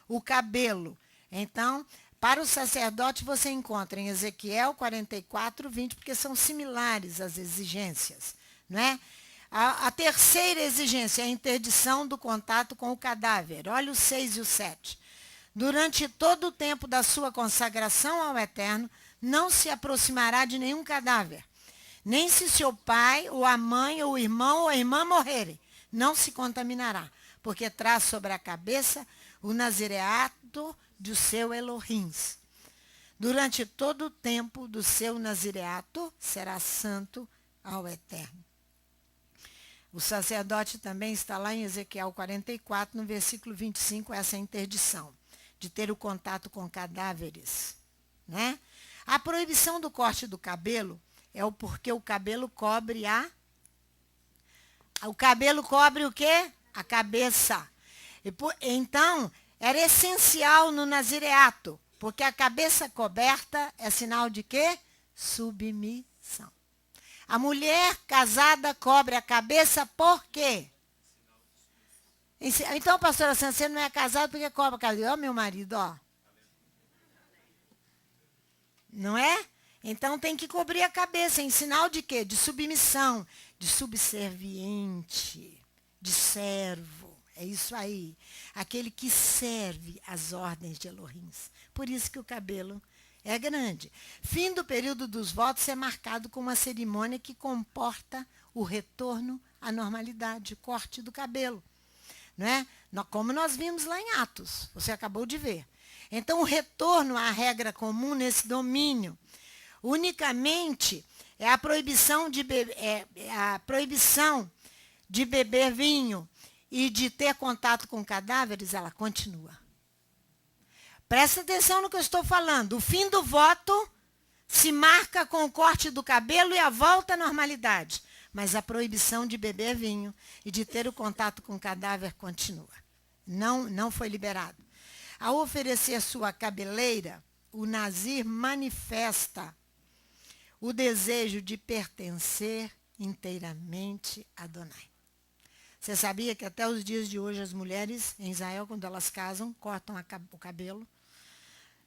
o cabelo. Então, para o sacerdote você encontra em Ezequiel 44, 20, porque são similares as exigências, não é? A terceira exigência é a interdição do contato com o cadáver. Olha o 6 e o 7. Durante todo o tempo da sua consagração ao Eterno, não se aproximará de nenhum cadáver. Nem se seu pai, ou a mãe, ou o irmão, ou a irmã morrerem. Não se contaminará, porque traz sobre a cabeça o nazireato de seu Elohim. durante todo o tempo do seu nazireato, será santo ao Eterno. O sacerdote também está lá em Ezequiel 44, no versículo 25, essa interdição, de ter o contato com cadáveres, né? A proibição do corte do cabelo é porque o cabelo cobre o cabelo cobre o quê? A cabeça. Então, era essencial no nazireato, porque a cabeça coberta é sinal de quê? Submissão. A mulher casada cobre a cabeça por quê? Então, pastora Sandra, você não é casado porque cobre a cabeça. Ó, meu marido, ó. Não é? Então tem que cobrir a cabeça, em sinal de quê? De submissão, de subserviente, de servo. É isso aí. Aquele que serve às ordens de Elohim. Por isso que o cabelo é grande. Fim do período dos votos é marcado com uma cerimônia que comporta o retorno à normalidade, o corte do cabelo. Não é? Como nós vimos lá em Atos, você acabou de ver. Então, o retorno à regra comum nesse domínio, unicamente, é a proibição de beber vinho e de ter contato com cadáveres, ela continua. Presta atenção no que eu estou falando. O fim do voto se marca com o corte do cabelo e a volta à normalidade. Mas a proibição de beber vinho e de ter o contato com cadáver continua. Não foi liberado. Ao oferecer sua cabeleira, o nazir manifesta o desejo de pertencer inteiramente a Adonai. Você sabia que até os dias de hoje as mulheres em Israel, quando elas casam, cortam o cabelo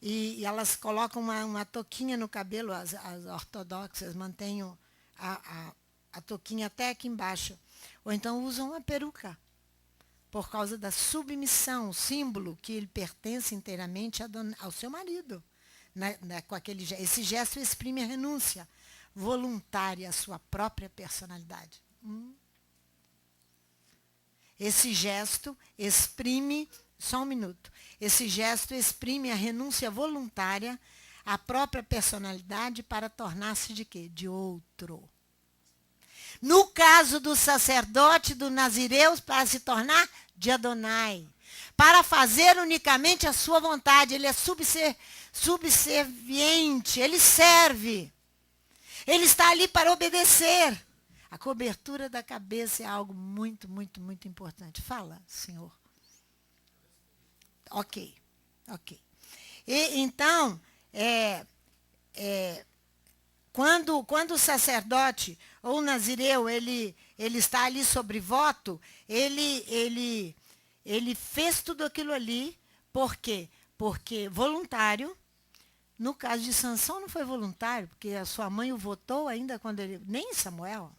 e elas colocam uma touquinha no cabelo, as ortodoxas mantêm a touquinha até aqui embaixo, ou então usam uma peruca, por causa da submissão, o símbolo que ele pertence inteiramente ao seu marido. Esse gesto exprime a renúncia voluntária à sua própria personalidade. Esse gesto exprime, só um minuto, esse gesto exprime a renúncia voluntária à própria personalidade para tornar-se de quê? De outro. No caso do sacerdote, do nazireu, para se tornar de Adonai. Para fazer unicamente a sua vontade. Ele é subserviente, ele serve. Ele está ali para obedecer. A cobertura da cabeça é algo muito, muito, muito importante. Fala, Senhor. Ok. Então, quando o sacerdote ou o nazireu, ele está ali sobre voto, ele fez tudo aquilo ali, por quê? Porque voluntário. No caso de Sansão não foi voluntário, porque a sua mãe o votou ainda quando ele... Nem Samuel.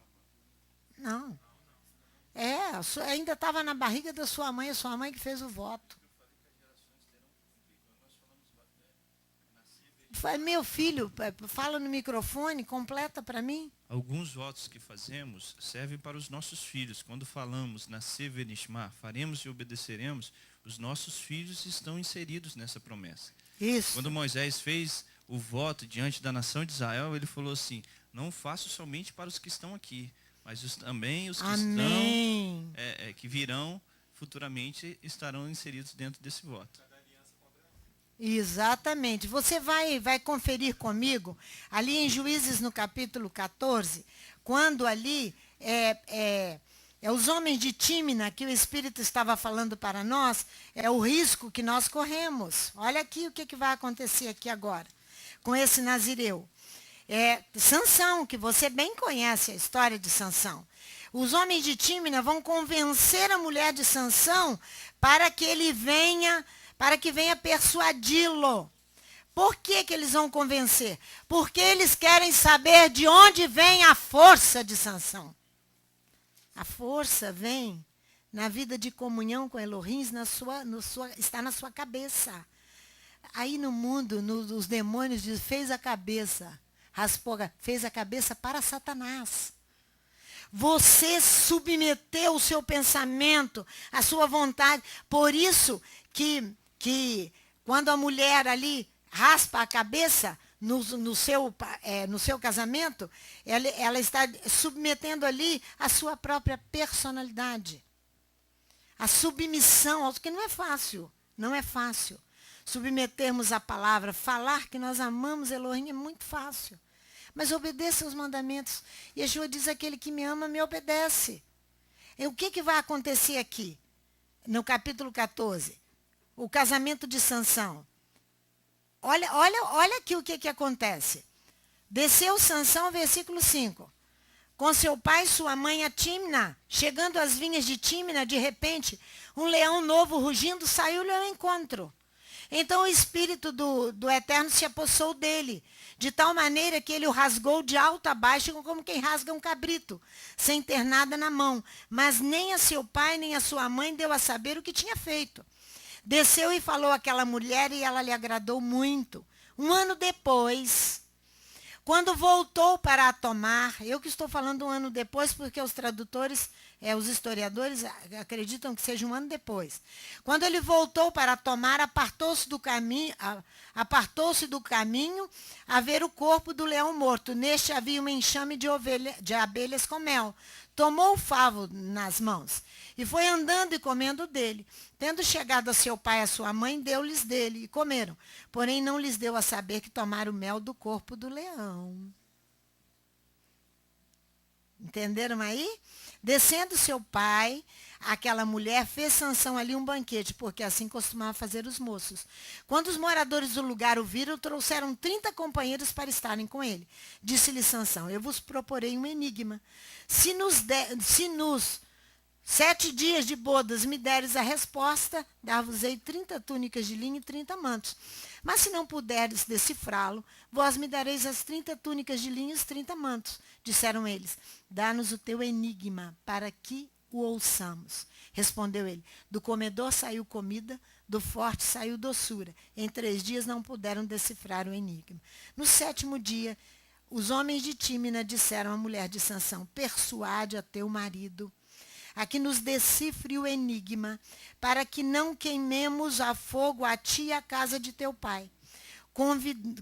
Não. Ainda estava na barriga da sua mãe, a sua mãe que fez o voto. Meu filho, fala no microfone, completa para mim. Alguns votos que fazemos servem para os nossos filhos. Quando falamos nascer venishmar, faremos e obedeceremos, os nossos filhos estão inseridos nessa promessa. Isso. Quando Moisés fez o voto diante da nação de Israel, ele falou assim, não faço somente para os que estão aqui, mas também os que Amém. estão, que virão futuramente estarão inseridos dentro desse voto. Exatamente. Você vai conferir comigo, ali em Juízes no capítulo 14, quando ali os homens de Tímina, que o Espírito estava falando para nós, é o risco que nós corremos. Olha aqui o que vai acontecer aqui agora, com esse nazireu. Sansão, que você bem conhece a história de Sansão. Os homens de Tímina vão convencer a mulher de Sansão para que venha persuadi-lo. Por que eles vão convencer? Porque eles querem saber de onde vem a força de Sansão. A força vem na vida de comunhão com Elohim, está na sua cabeça. Aí no mundo, os demônios dizem, fez a cabeça para Satanás. Você submeteu o seu pensamento, a sua vontade. Por isso que quando a mulher ali, raspa a cabeça no seu casamento, ela está submetendo ali a sua própria personalidade. A submissão, que não é fácil, não é fácil. Submetermos a palavra, falar que nós amamos Elohim é muito fácil. Mas obedeça aos mandamentos. Yeshua diz, aquele que me ama, me obedece. E o que vai acontecer aqui? No capítulo 14, o casamento de Sansão. Olha aqui o que acontece. Desceu Sansão, versículo 5. Com seu pai e sua mãe a Tímna, chegando às vinhas de Tímna, de repente, um leão novo rugindo saiu-lhe ao encontro. Então o Espírito do Eterno se apossou dele, de tal maneira que ele o rasgou de alto a baixo, como quem rasga um cabrito, sem ter nada na mão. Mas nem a seu pai, nem a sua mãe deu a saber o que tinha feito. Desceu e falou àquela mulher, e ela lhe agradou muito. 1 ano depois, quando voltou para a tomar, eu que estou falando 1 ano depois, porque os tradutores, os historiadores acreditam que seja 1 ano depois. Quando ele voltou para a tomar, apartou-se do caminho a ver o corpo do leão morto. Neste havia um enxame de abelhas com mel. Tomou o favo nas mãos e foi andando e comendo dele. Tendo chegado a seu pai e a sua mãe, deu-lhes dele e comeram. Porém, não lhes deu a saber que tomaram o mel do corpo do leão. Entenderam aí? Descendo seu pai, aquela mulher fez Sansão ali um banquete, porque assim costumava fazer os moços. Quando os moradores do lugar o viram, trouxeram 30 companheiros para estarem com ele. Disse-lhe Sansão, eu vos proporei um enigma. Se nos 7 dias de bodas me deres a resposta, dar-vos-ei 30 túnicas de linho e 30 mantos. Mas se não puderes decifrá-lo, vós me dareis as 30 túnicas de linho e os 30 mantos. Disseram eles, dá-nos o teu enigma, para que o ouçamos. Respondeu ele, do comedor saiu comida, do forte saiu doçura. Em 3 dias não puderam decifrar o enigma. No 7º dia, os homens de Tímina disseram à mulher de Sansão, persuade a teu marido a que nos decifre o enigma, para que não queimemos a fogo a ti e a casa de teu pai.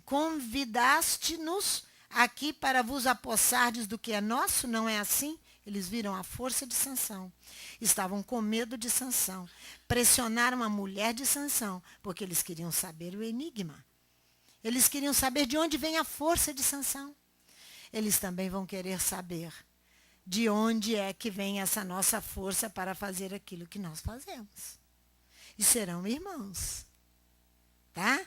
Convidaste-nos aqui para vos apossardes do que é nosso, não é assim? Eles viram a força de Sansão. Estavam com medo de Sansão. Pressionaram a mulher de Sansão, porque eles queriam saber o enigma. Eles queriam saber de onde vem a força de Sansão. Eles também vão querer saber de onde é que vem essa nossa força para fazer aquilo que nós fazemos. E serão irmãos. Tá?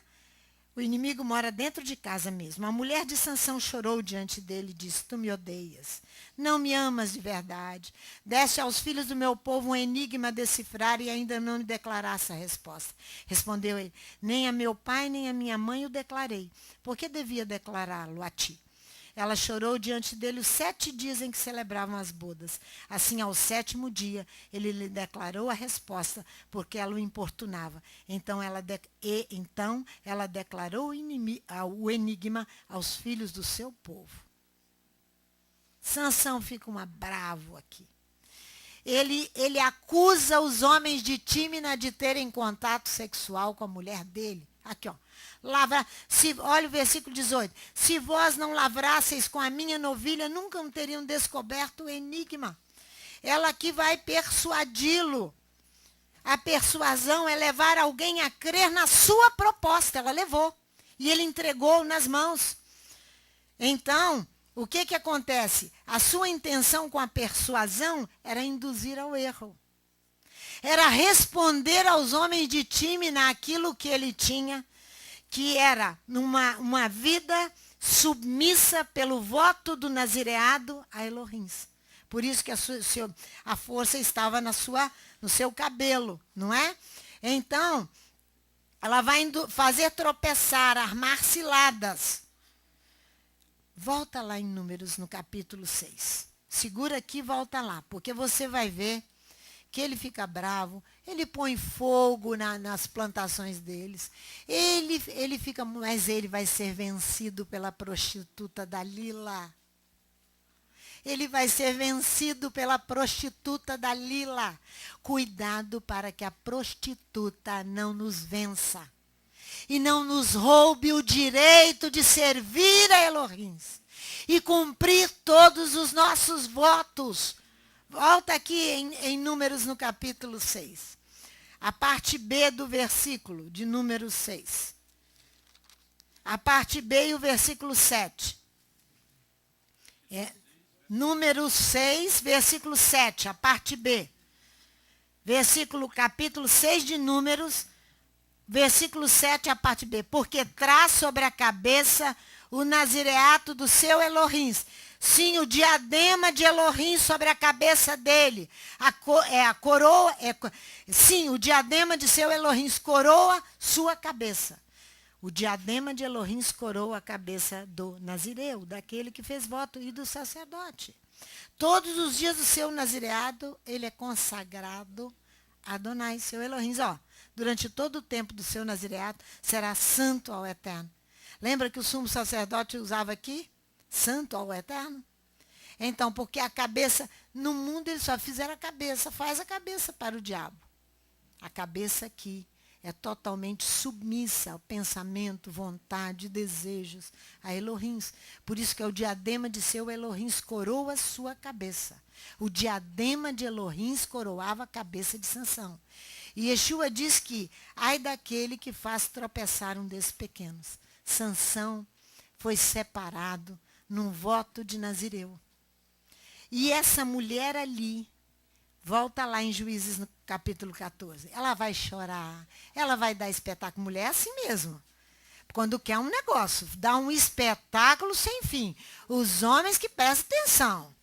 O inimigo mora dentro de casa mesmo. A mulher de Sansão chorou diante dele e disse, tu me odeias, não me amas de verdade. Deste aos filhos do meu povo um enigma a decifrar e ainda não me declarasse a resposta. Respondeu ele, nem a meu pai nem a minha mãe o declarei. Por que devia declará-lo a ti? Ela chorou diante dele os 7 dias em que celebravam as bodas. Assim, ao 7º dia, ele lhe declarou a resposta, porque ela o importunava. Então ela declarou o enigma aos filhos do seu povo. Sansão fica bravo aqui. Ele acusa os homens de Tímina de terem contato sexual com a mulher dele. Aqui, ó. Olha o versículo 18. Se vós não lavrasseis com a minha novilha, nunca teriam descoberto o enigma. Ela aqui vai persuadi-lo. A persuasão é levar alguém a crer na sua proposta. Ela levou. E ele entregou nas mãos. Então, o que acontece? A sua intenção com a persuasão era induzir ao erro. Era responder aos homens de Tímina aquilo que ele tinha, que era uma vida submissa pelo voto do nazireado a Elohim. Por isso que a força estava no seu cabelo, não é? Então, ela vai fazer tropeçar, armar ciladas. Volta lá em Números, no capítulo 6. Segura aqui e volta lá, porque você vai ver que ele fica bravo, ele põe fogo nas plantações deles, mas ele vai ser vencido pela prostituta Dalila. Ele vai ser vencido pela prostituta Dalila. Cuidado para que a prostituta não nos vença. e não nos roube o direito de servir a Elohim e cumprir todos os nossos votos. Volta aqui em Números no capítulo 6. A parte B do versículo de Números 6. A parte B e o versículo 7. Números 6, versículo 7, a parte B. Capítulo 6 de Números, versículo 7, a parte B. Porque traz sobre a cabeça o nazireato do seu Elohim. Sim, o diadema de Elohim sobre a cabeça dele. A coroa. Sim, o diadema de seu Elohim coroa sua cabeça. O diadema de Elohim coroa a cabeça do nazireu, daquele que fez voto, e do sacerdote. Todos os dias do seu nazireado, ele é consagrado a Adonai, seu Elohim. Durante todo o tempo do seu nazireado, será santo ao Eterno. Lembra que o sumo sacerdote usava aqui? Santo ao Eterno? Então, porque a cabeça, no mundo eles só fizeram a cabeça, faz a cabeça para o diabo. A cabeça aqui é totalmente submissa ao pensamento, vontade, desejos, a Elohim. Por isso que é o diadema de seu Elohim coroa sua cabeça. O diadema de Elohim coroava a cabeça de Sansão. E Yeshua diz que, ai daquele que faz tropeçar um desses pequenos. Sansão foi separado num voto de Nazireu. E essa mulher ali, volta lá em Juízes no capítulo 14, ela vai chorar, ela vai dar espetáculo. Mulher é assim mesmo. Quando quer um negócio, dá um espetáculo sem fim. Os homens que prestam atenção.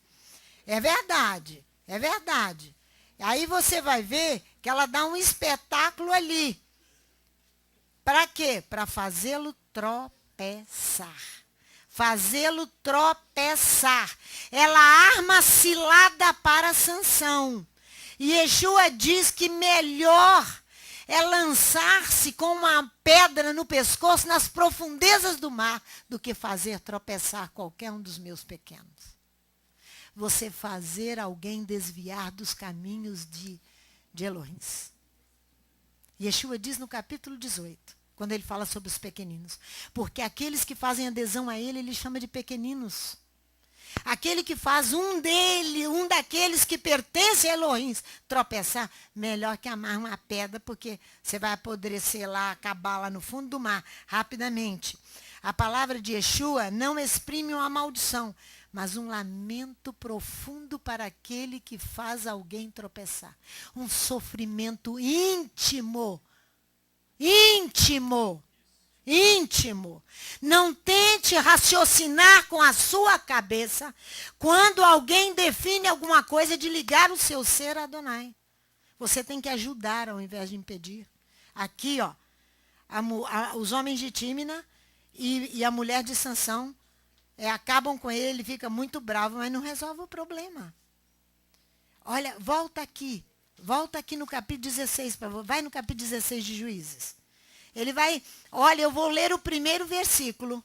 É verdade, é verdade. Aí você vai ver que ela dá um espetáculo ali. Para quê? Para fazê-lo tropeçar. Fazê-lo tropeçar. Ela arma cilada para Sansão. E Yeshua diz que melhor é lançar-se com uma pedra no pescoço nas profundezas do mar do que fazer tropeçar qualquer um dos meus pequenos. Você fazer alguém desviar dos caminhos de Elohim. Yeshua diz no capítulo 18, quando ele fala sobre os pequeninos. Porque aqueles que fazem adesão a ele chama de pequeninos. Aquele que faz um daqueles que pertencem a Elohim tropeçar, melhor que amarrar uma pedra, porque você vai apodrecer lá, acabar lá no fundo do mar, rapidamente. A palavra de Yeshua não exprime uma maldição, mas um lamento profundo para aquele que faz alguém tropeçar. Um sofrimento íntimo. Íntimo. Íntimo. Não tente raciocinar com a sua cabeça quando alguém define alguma coisa de ligar o seu ser a Adonai. Você tem que ajudar ao invés de impedir. Aqui, os homens de Tímina e a mulher de Sansão acabam com ele fica muito bravo, mas não resolve o problema. Olha, volta aqui no capítulo 16, vai no capítulo 16 de Juízes. Ele vai, olha, eu vou ler o primeiro versículo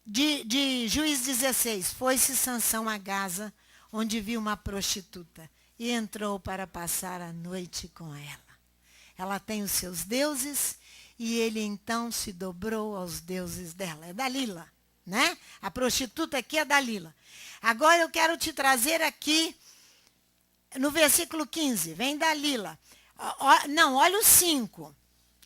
de Juízes 16. Foi-se Sansão a Gaza, onde viu uma prostituta, e entrou para passar a noite com ela. Ela tem os seus deuses, e ele então se dobrou aos deuses dela. É Dalila, né? A prostituta aqui é Dalila. Agora eu quero te trazer aqui, no versículo 15, vem Dalila. Não, olha o 5,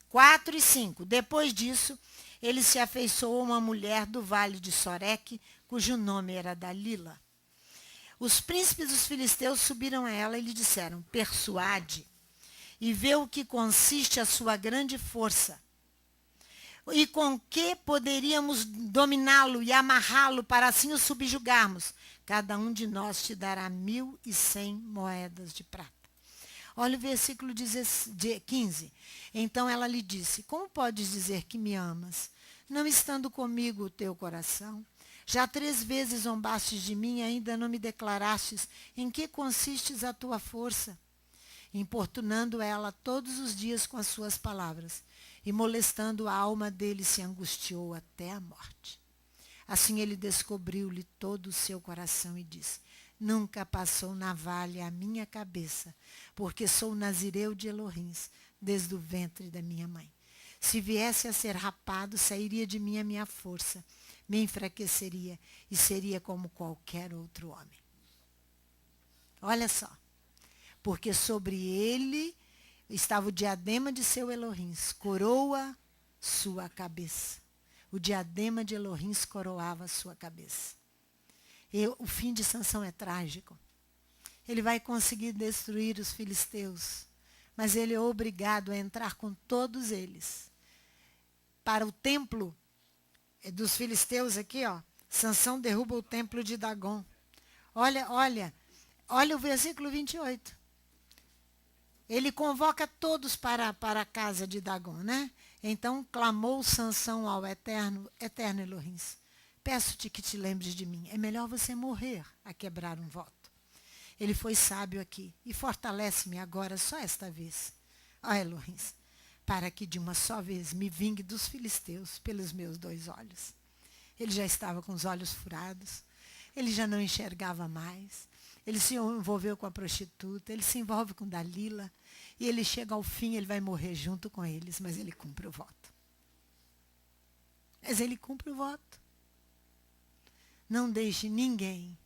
4 e 5. Depois disso, ele se afeiçoou a uma mulher do vale de Soreque, cujo nome era Dalila. Os príncipes dos filisteus subiram a ela e lhe disseram: persuade e vê o que consiste a sua grande força. E com que poderíamos dominá-lo e amarrá-lo para assim o subjugarmos? Cada um de nós te dará 1.100 moedas de prata. Olha o versículo 15. Então ela lhe disse: como podes dizer que me amas, não estando comigo o teu coração? Já 3 vezes zombastes de mim e ainda não me declarastes em que consistes a tua força. Importunando ela todos os dias com as suas palavras, e molestando a alma dele, se angustiou até a morte. Assim ele descobriu-lhe todo o seu coração e disse: nunca passou navalha a minha cabeça, porque sou nazireu de Elohim, desde o ventre da minha mãe. Se viesse a ser rapado, sairia de mim a minha força, me enfraqueceria e seria como qualquer outro homem. Olha só, porque sobre ele estava o diadema de seu Elohim, coroa sua cabeça. O diadema de Elohim coroava sua cabeça. E o fim de Sansão é trágico. Ele vai conseguir destruir os filisteus, mas ele é obrigado a entrar com todos eles para o templo dos filisteus aqui, ó. Sansão derruba o templo de Dagom. Olha o versículo 28. Ele convoca todos para a casa de Dagom, né? Então clamou Sansão ao eterno Elohim: peço-te que te lembres de mim. É melhor você morrer a quebrar um voto. Ele foi sábio aqui e fortalece-me agora só esta vez, ó Elohim, para que de uma só vez me vingue dos filisteus pelos meus 2 olhos. Ele já estava com os olhos furados, ele já não enxergava mais, ele se envolveu com a prostituta, ele se envolve com Dalila, e ele chega ao fim, ele vai morrer junto com eles, mas ele cumpre o voto. Mas ele cumpre o voto. Não deixe ninguém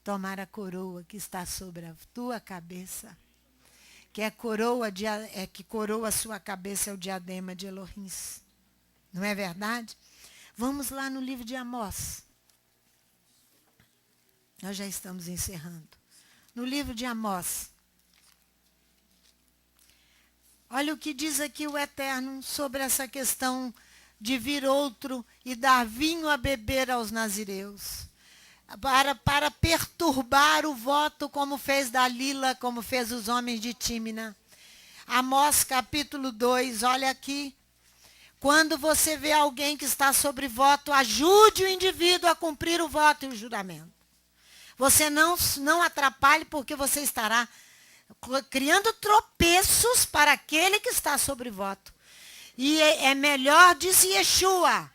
tomar a coroa que está sobre a tua cabeça, que é que coroa a sua cabeça é o diadema de Elohim. Não é verdade? Vamos lá no livro de Amós. Nós já estamos encerrando. No livro de Amós. Olha o que diz aqui o Eterno sobre essa questão de vir outro e dar vinho a beber aos nazireus. Para perturbar o voto, como fez Dalila, como fez os homens de Tímina. Amós capítulo 2, olha aqui. Quando você vê alguém que está sobre voto, ajude o indivíduo a cumprir o voto e o juramento. Você não atrapalhe, porque você estará criando tropeços para aquele que está sobre voto. E é melhor, disse Yeshua,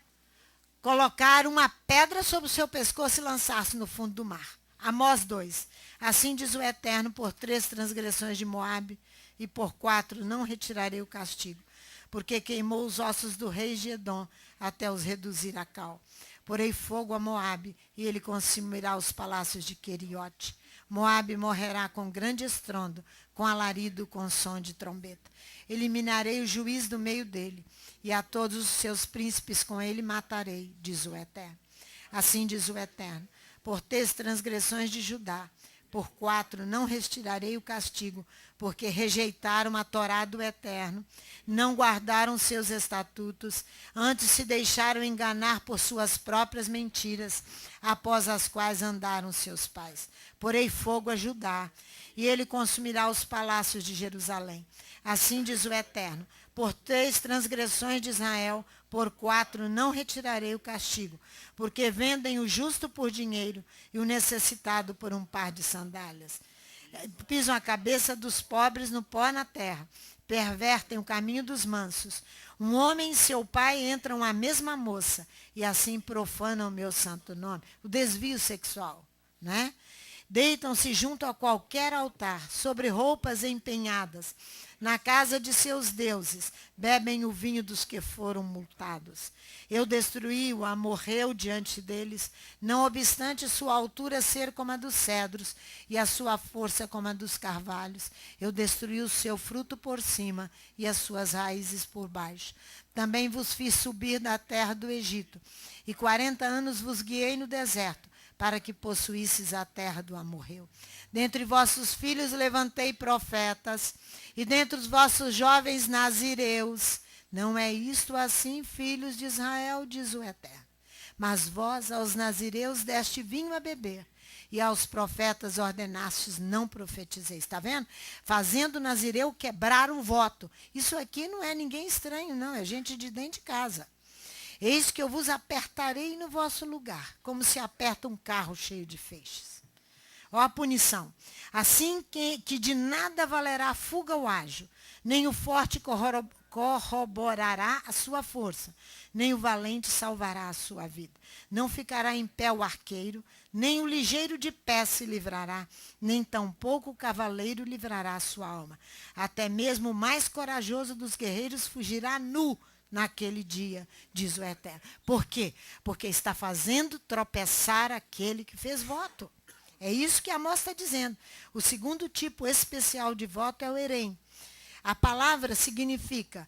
colocar uma pedra sobre o seu pescoço e lançar-se no fundo do mar. Amós 2. Assim diz o Eterno: por 3 transgressões de Moabe e por 4 não retirarei o castigo, porque queimou os ossos do rei de Edom até os reduzir a cal. Porei fogo a Moabe e ele consumirá os palácios de Queriote. Moabe morrerá com grande estrondo, com alarido, com som de trombeta. Eliminarei o juiz do meio dele, e a todos os seus príncipes com ele matarei, diz o Eterno. Assim diz o Eterno: por 3 transgressões de Judá, por 4 não retirarei o castigo, porque rejeitaram a Torá do Eterno, não guardaram seus estatutos, antes se deixaram enganar por suas próprias mentiras, após as quais andaram seus pais. Porei fogo a Judá, e ele consumirá os palácios de Jerusalém. Assim diz o Eterno: por 3 transgressões de Israel, por 4 não retirarei o castigo, porque vendem o justo por dinheiro e o necessitado por um par de sandálias. Pisam a cabeça dos pobres no pó na terra, pervertem o caminho dos mansos. Um homem e seu pai entram à mesma moça e assim profanam o meu santo nome. O desvio sexual, né? Deitam-se junto a qualquer altar, sobre roupas empenhadas. Na casa de seus deuses, bebem o vinho dos que foram multados. Eu destruí-o, amorreu diante deles, não obstante sua altura ser como a dos cedros e a sua força como a dos carvalhos. Eu destruí o seu fruto por cima e as suas raízes por baixo. Também vos fiz subir da terra do Egito, e 40 anos vos guiei no deserto, para que possuísseis a terra do amorreu. Dentre vossos filhos levantei profetas, e dentre os vossos jovens nazireus. Não é isto assim, filhos de Israel, diz o Eterno. Mas vós aos nazireus deste vinho a beber, e aos profetas ordenastes, não profetizeis. Está vendo? Fazendo o nazireu quebrar um voto. Isso aqui não é ninguém estranho, não. É gente de dentro de casa. Eis que eu vos apertarei no vosso lugar, como se aperta um carro cheio de feixes. Ó a punição. Assim que de nada valerá a fuga ou ágio, nem o forte corroborará a sua força, nem o valente salvará a sua vida. Não ficará em pé o arqueiro, nem o ligeiro de pé se livrará, nem tampouco o cavaleiro livrará a sua alma. Até mesmo o mais corajoso dos guerreiros fugirá nu naquele dia, diz o Eterno. Por quê? Porque está fazendo tropeçar aquele que fez voto. É isso que Amós está dizendo. O segundo tipo especial de voto é o herém. A palavra significa,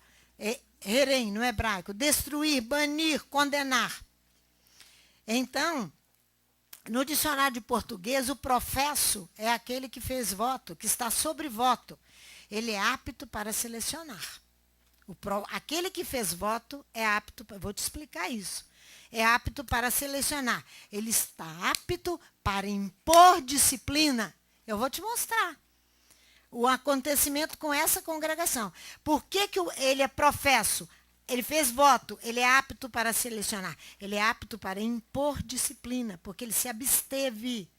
herém no hebraico, destruir, banir, condenar. Então, no dicionário de português, o professo é aquele que fez voto, que está sobre voto. Ele é apto para selecionar. Aquele que fez voto é apto, vou te explicar isso, é apto para selecionar. Ele está apto para impor disciplina. Eu vou te mostrar o acontecimento com essa congregação. Por que ele é professo? Ele fez voto, ele é apto para selecionar. Ele é apto para impor disciplina, porque ele se absteve.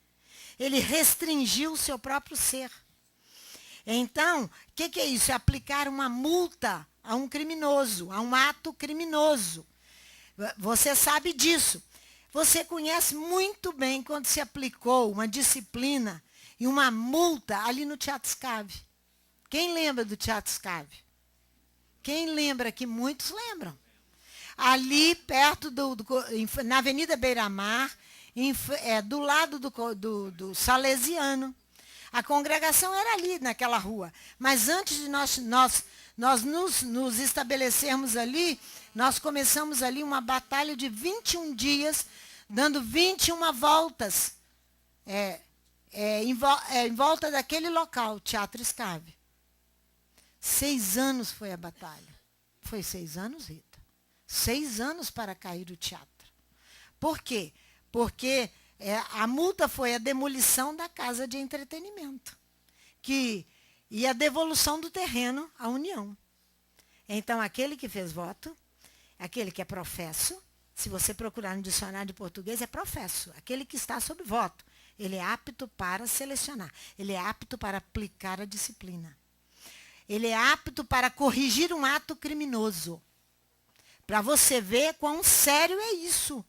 Ele restringiu o seu próprio ser. Então, o que é isso? É aplicar uma multa a um criminoso, a um ato criminoso. Você sabe disso. Você conhece muito bem quando se aplicou uma disciplina e uma multa ali no Teatro Scave. Quem lembra do Teatro Scave? Quem lembra aqui? Muitos lembram. Ali, perto na Avenida Beira-Mar, do lado do Salesiano. A congregação era ali, naquela rua. Mas antes de nós nos estabelecermos ali, nós começamos ali uma batalha de 21 dias, dando 21 voltas em volta daquele local, Teatro Scave. 6 anos foi a batalha. Foi 6 anos, Rita. 6 anos para cair o teatro. Por quê? Porque a multa foi a demolição da casa de entretenimento e a devolução do terreno à União. Então, aquele que fez voto, aquele que é professo, se você procurar no dicionário de português, é professo, aquele que está sob voto. Ele é apto para selecionar, ele é apto para aplicar a disciplina. Ele é apto para corrigir um ato criminoso. Para você ver quão sério é isso.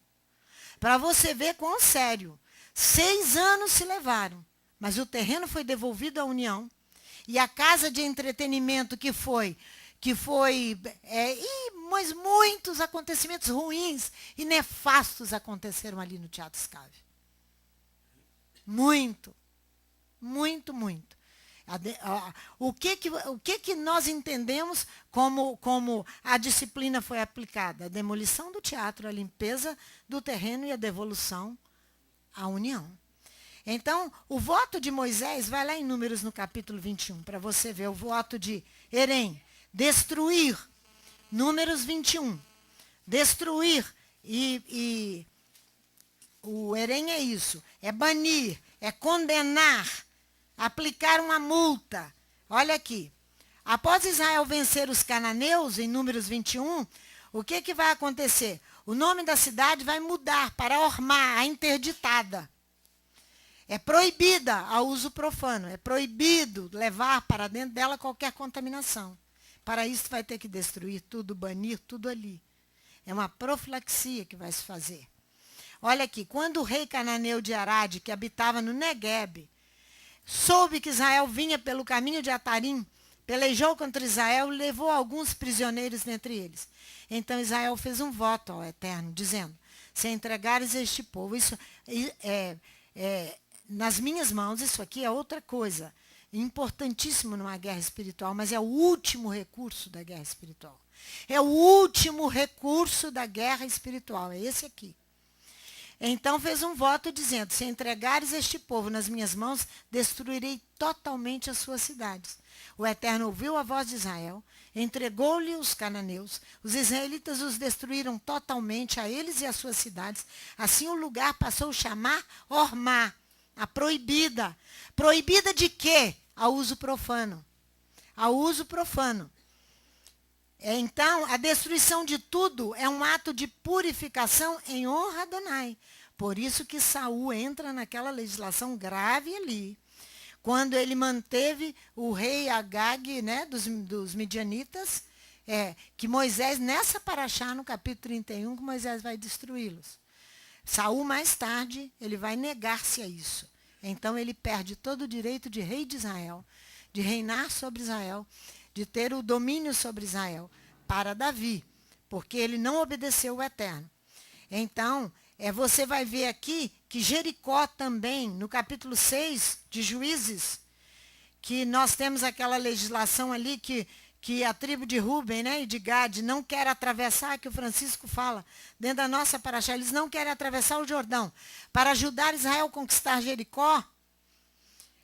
Para você ver quão sério. 6 anos se levaram, mas o terreno foi devolvido à União. E a casa de entretenimento mas muitos acontecimentos ruins e nefastos aconteceram ali no Teatro Scave. Muito, muito, muito. O que nós entendemos como a disciplina foi aplicada? A demolição do teatro, a limpeza do terreno e a devolução à União. Então, o voto de Moisés, vai lá em Números no capítulo 21, para você ver o voto de herém, destruir, Números 21, destruir, e o herém é isso, é banir, é condenar, aplicar uma multa. Olha aqui, após Israel vencer os cananeus, em Números 21, o que vai acontecer? O nome da cidade vai mudar para Ormá, a interditada. É proibida ao uso profano, é proibido levar para dentro dela qualquer contaminação. Para isso vai ter que destruir tudo, banir tudo ali. É uma profilaxia que vai se fazer. Olha aqui, quando o rei cananeu de Arade, que habitava no Neguebe, soube que Israel vinha pelo caminho de Atarim, pelejou contra Israel e levou alguns prisioneiros dentre eles. Então Israel fez um voto ao Eterno, dizendo, se entregares este povo, isso nas minhas mãos, isso aqui é outra coisa, importantíssimo numa guerra espiritual, mas é o último recurso da guerra espiritual. É o último recurso da guerra espiritual, é esse aqui. Então fez um voto dizendo, se entregares este povo nas minhas mãos, destruirei totalmente as suas cidades. O Eterno ouviu a voz de Israel, entregou-lhe os cananeus, os israelitas os destruíram totalmente, a eles e às suas cidades. Assim o lugar passou a chamar Ormá, a proibida. Proibida de quê? Ao uso profano. Ao uso profano. Então, a destruição de tudo é um ato de purificação em honra a Adonai. Por isso que Saul entra naquela legislação grave ali. Quando ele manteve o rei Agag, né, dos midianitas, que Moisés, nessa paraxá, no capítulo 31, que Moisés vai destruí-los. Saul, mais tarde, ele vai negar-se a isso. Então, ele perde todo o direito de rei de Israel, de reinar sobre Israel, de ter o domínio sobre Israel, para Davi, porque ele não obedeceu o Eterno. Então, você vai ver aqui que Jericó também, no capítulo 6 de Juízes, que nós temos aquela legislação ali que a tribo de Ruben, né, e de Gade não quer atravessar, que o Francisco fala, dentro da nossa paraxá, eles não querem atravessar o Jordão. Para ajudar Israel a conquistar Jericó,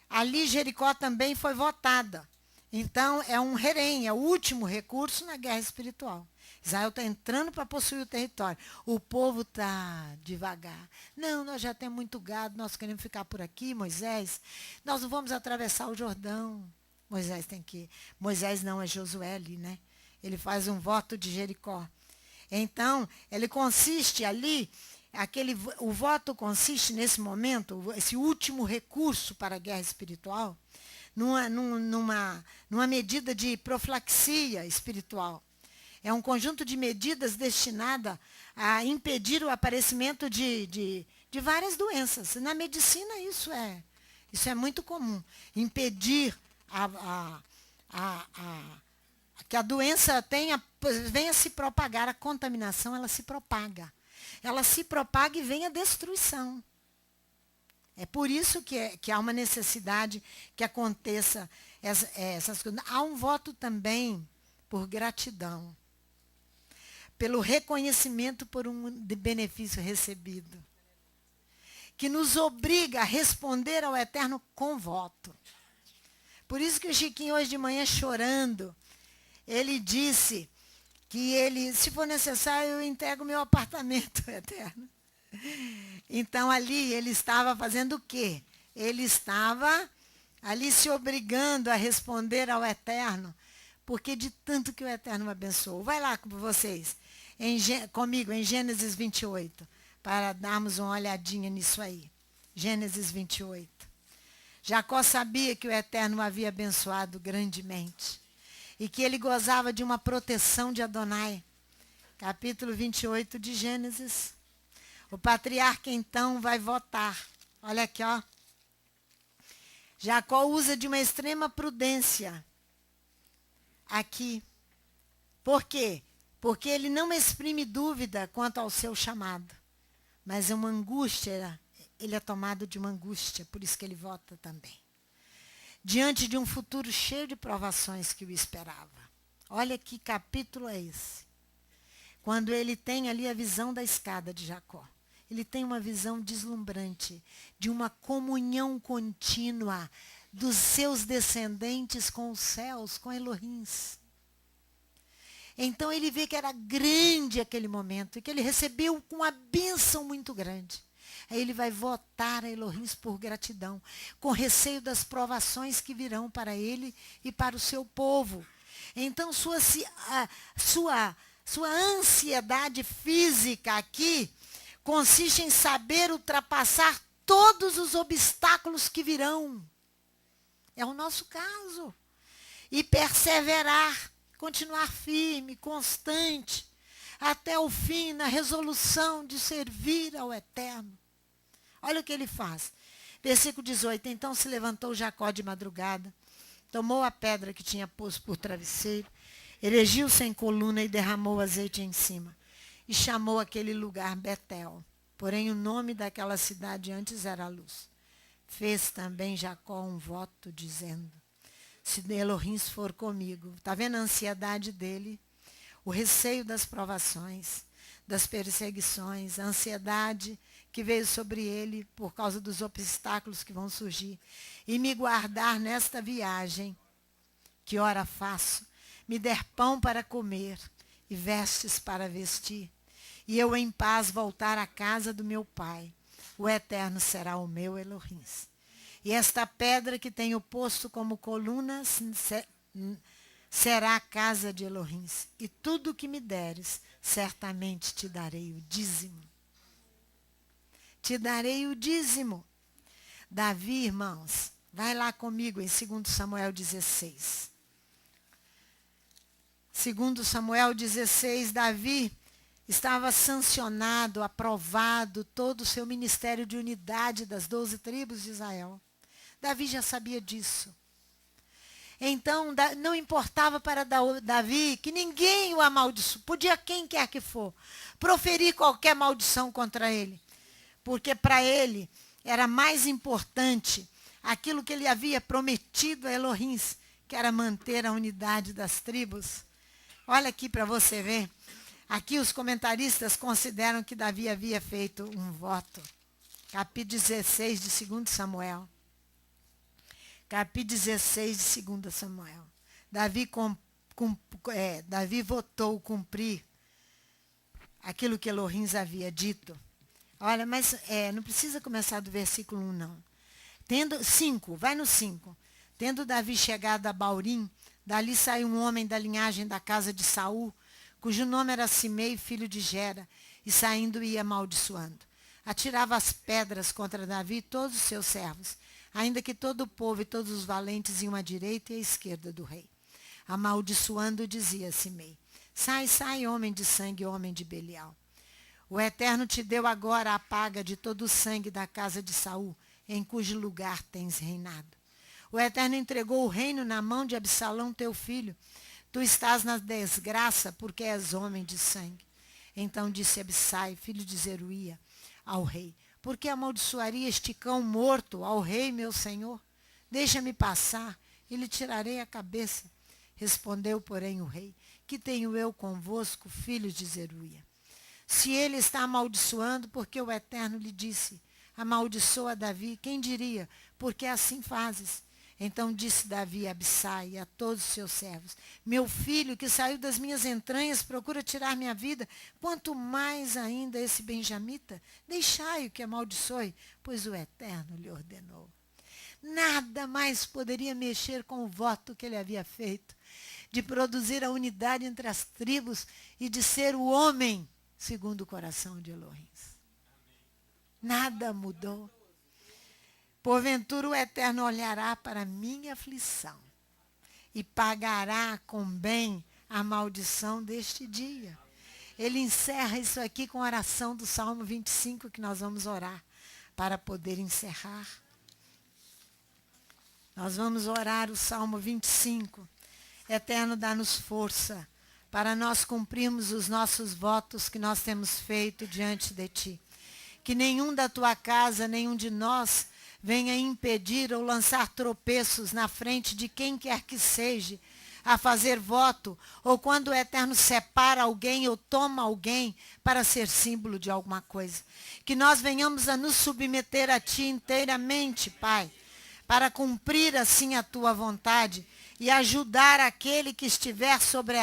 ali Jericó também foi votada. Então, é um herém, é o último recurso na guerra espiritual. Israel está entrando para possuir o território. O povo está devagar. Não, nós já temos muito gado, nós queremos ficar por aqui, Moisés. Nós não vamos atravessar o Jordão. Moisés tem que ir. Moisés não, é Josué ali, né? Ele faz um voto de Jericó. Então, ele consiste ali, o voto consiste nesse momento, esse último recurso para a guerra espiritual, numa medida de profilaxia espiritual. É um conjunto de medidas destinada a impedir o aparecimento de várias doenças. Na medicina isso é muito comum. Impedir que a doença venha se propagar. A contaminação, ela se propaga. Ela se propaga e vem a destruição. É por isso que há uma necessidade que aconteça essas coisas. Há um voto também por gratidão, pelo reconhecimento por um benefício recebido, que nos obriga a responder ao Eterno com voto. Por isso que o Chiquinho, hoje de manhã, chorando, ele disse que ele, se for necessário, eu entrego o meu apartamento, Eterno. Então, ali, ele estava fazendo o quê? Ele estava ali se obrigando a responder ao Eterno, porque de tanto que o Eterno me abençoou. Vai lá com vocês, comigo, em Gênesis 28, para darmos uma olhadinha nisso aí. Gênesis 28. Jacó sabia que o Eterno o havia abençoado grandemente e que ele gozava de uma proteção de Adonai. Capítulo 28 de Gênesis. O patriarca, então, vai votar. Olha aqui, ó. Jacó usa de uma extrema prudência aqui. Por quê? Porque ele não exprime dúvida quanto ao seu chamado. Mas é uma angústia, ele é tomado de uma angústia, por isso que ele vota também. Diante de um futuro cheio de provações que o esperava. Olha que capítulo é esse. Quando ele tem ali a visão da escada de Jacó. Ele tem uma visão deslumbrante de uma comunhão contínua dos seus descendentes com os céus, com Elohim. Então ele vê que era grande aquele momento e que ele recebeu com uma bênção muito grande. Aí ele vai votar a Elohim por gratidão, com receio das provações que virão para ele e para o seu povo. Então sua ansiedade física aqui consiste em saber ultrapassar todos os obstáculos que virão. É o nosso caso. E perseverar, continuar firme, constante, até o fim na resolução de servir ao Eterno. Olha o que ele faz. Versículo 18. Então se levantou Jacó de madrugada, tomou a pedra que tinha posto por travesseiro, erigiu-se em coluna e derramou azeite em cima. E chamou aquele lugar Betel. Porém, o nome daquela cidade antes era Luz. Fez também Jacó um voto, dizendo, se Elohim for comigo. Está vendo a ansiedade dele? O receio das provações, das perseguições, a ansiedade que veio sobre ele por causa dos obstáculos que vão surgir. E me guardar nesta viagem, que ora faço, me der pão para comer e vestes para vestir. E eu em paz voltar à casa do meu pai. O Eterno será o meu Elohim. E esta pedra que tenho posto como coluna será a casa de Elohim. E tudo o que me deres, certamente te darei o dízimo. te darei o dízimo. Davi, irmãos, vai lá comigo em 2 Samuel 16. 2 Samuel 16, Davi estava sancionado, aprovado todo o seu ministério de unidade das 12 tribos de Israel. Davi já sabia disso. Então, não importava para Davi que ninguém o amaldiçoasse, podia quem quer que for, proferir qualquer maldição contra ele. Porque para ele era mais importante aquilo que ele havia prometido a Elohim, que era manter a unidade das tribos. Olha aqui para você ver. Aqui os comentaristas consideram que Davi havia feito um voto. Capítulo 16 de 2 Samuel. Capítulo 16 de 2 Samuel. Davi votou cumprir aquilo que Elohim havia dito. Olha, mas não precisa começar do versículo 1, não. 5, vai no 5. Tendo Davi chegado a Baurim, dali saiu um homem da linhagem da casa de Saul, cujo nome era Simei, filho de Gera, e saindo ia amaldiçoando. Atirava as pedras contra Davi e todos os seus servos, ainda que todo o povo e todos os valentes iam à direita e à esquerda do rei. Amaldiçoando, dizia a Simei: sai, sai, homem de sangue, homem de Belial. O Eterno te deu agora a paga de todo o sangue da casa de Saul, em cujo lugar tens reinado. O Eterno entregou o reino na mão de Absalão, teu filho. Tu estás na desgraça, porque és homem de sangue. Então disse Abissai, filho de Zeruia, ao rei: por que amaldiçoaria este cão morto ao rei, meu senhor? Deixa-me passar, e lhe tirarei a cabeça. Respondeu, porém, o rei: que tenho eu convosco, filhos de Zeruia? Se ele está amaldiçoando, porque o Eterno lhe disse: amaldiçoa Davi, quem diria, porque assim fazes? Então disse Davi a Abissai e a todos os seus servos: meu filho, que saiu das minhas entranhas, procura tirar minha vida, quanto mais ainda esse benjamita? Deixai-o que amaldiçoe, pois o Eterno lhe ordenou. Nada mais poderia mexer com o voto que ele havia feito, de produzir a unidade entre as tribos e de ser o homem segundo o coração de Elohim. Nada mudou. Porventura o Eterno olhará para a minha aflição e pagará com bem a maldição deste dia. Ele encerra isso aqui com a oração do Salmo 25, que nós vamos orar para poder encerrar. Nós vamos orar o Salmo 25. Eterno, dá-nos força para nós cumprirmos os nossos votos que nós temos feito diante de Ti. Que nenhum da Tua casa, nenhum de nós, venha impedir ou lançar tropeços na frente de quem quer que seja a fazer voto, ou quando o Eterno separa alguém ou toma alguém para ser símbolo de alguma coisa. Que nós venhamos a nos submeter a Ti inteiramente, Pai, para cumprir assim a Tua vontade e ajudar aquele que estiver sobre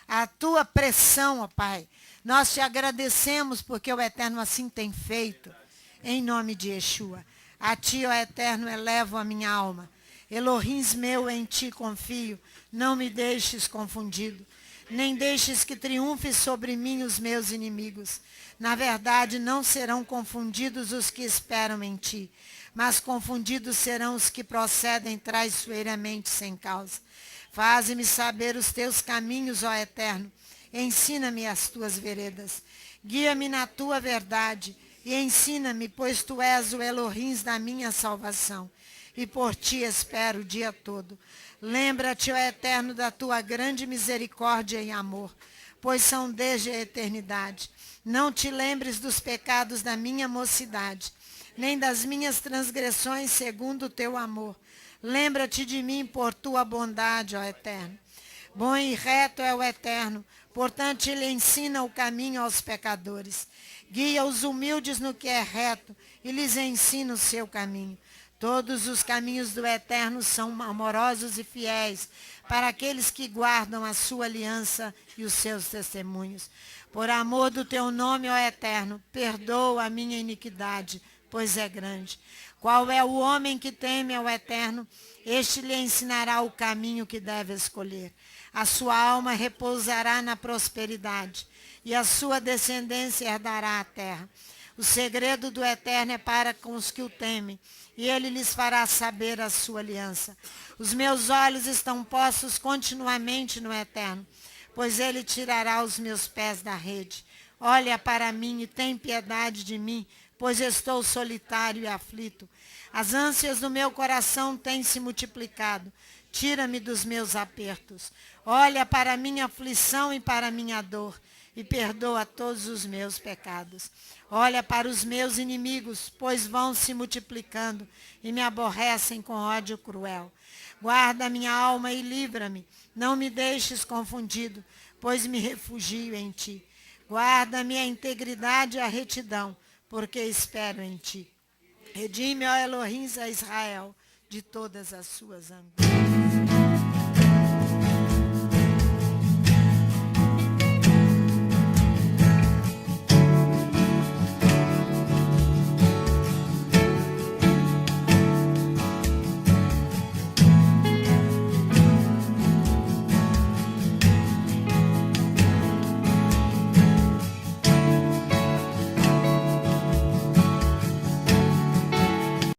a Tua pressão, ó Pai. Nós Te agradecemos porque o Eterno assim tem feito, em nome de Yeshua. A Ti, ó Eterno, elevo a minha alma. Elohim meu, em Ti confio. Não me deixes confundido, nem deixes que triunfe sobre mim os meus inimigos. Na verdade, não serão confundidos os que esperam em Ti, mas confundidos serão os que procedem traiçoeiramente sem causa. Faze-me saber os Teus caminhos, ó Eterno. Ensina-me as Tuas veredas. Guia-me na Tua verdade. E ensina-me, pois Tu és o Elohim da minha salvação, e por Ti espero o dia todo. Lembra-te, ó Eterno, da Tua grande misericórdia e amor, pois são desde a eternidade. Não te lembres dos pecados da minha mocidade, nem das minhas transgressões segundo o Teu amor. Lembra-te de mim por Tua bondade, ó Eterno. Bom e reto é o Eterno, portanto Ele ensina o caminho aos pecadores. Guia os humildes no que é reto e lhes ensina o seu caminho. Todos os caminhos do Eterno são amorosos e fiéis para aqueles que guardam a sua aliança e os seus testemunhos. Por amor do Teu nome, ó Eterno, perdoa a minha iniquidade, pois é grande. Qual é o homem que teme ao Eterno? Este lhe ensinará o caminho que deve escolher. A sua alma repousará na prosperidade, e a sua descendência herdará a terra. O segredo do Eterno é para com os que o temem, e ele lhes fará saber a sua aliança. Os meus olhos estão postos continuamente no Eterno, pois ele tirará os meus pés da rede. Olha para mim e tem piedade de mim, pois estou solitário e aflito. As ânsias do meu coração têm se multiplicado. Tira-me dos meus apertos. Olha para a minha aflição e para a minha dor, e perdoa todos os meus pecados. Olha para os meus inimigos, pois vão se multiplicando e me aborrecem com ódio cruel. Guarda a minha alma e livra-me. Não me deixes confundido, pois me refugio em ti. Guarda a minha integridade e a retidão, porque espero em ti. Redime, ó Elohim, a Israel, de todas as suas angústias.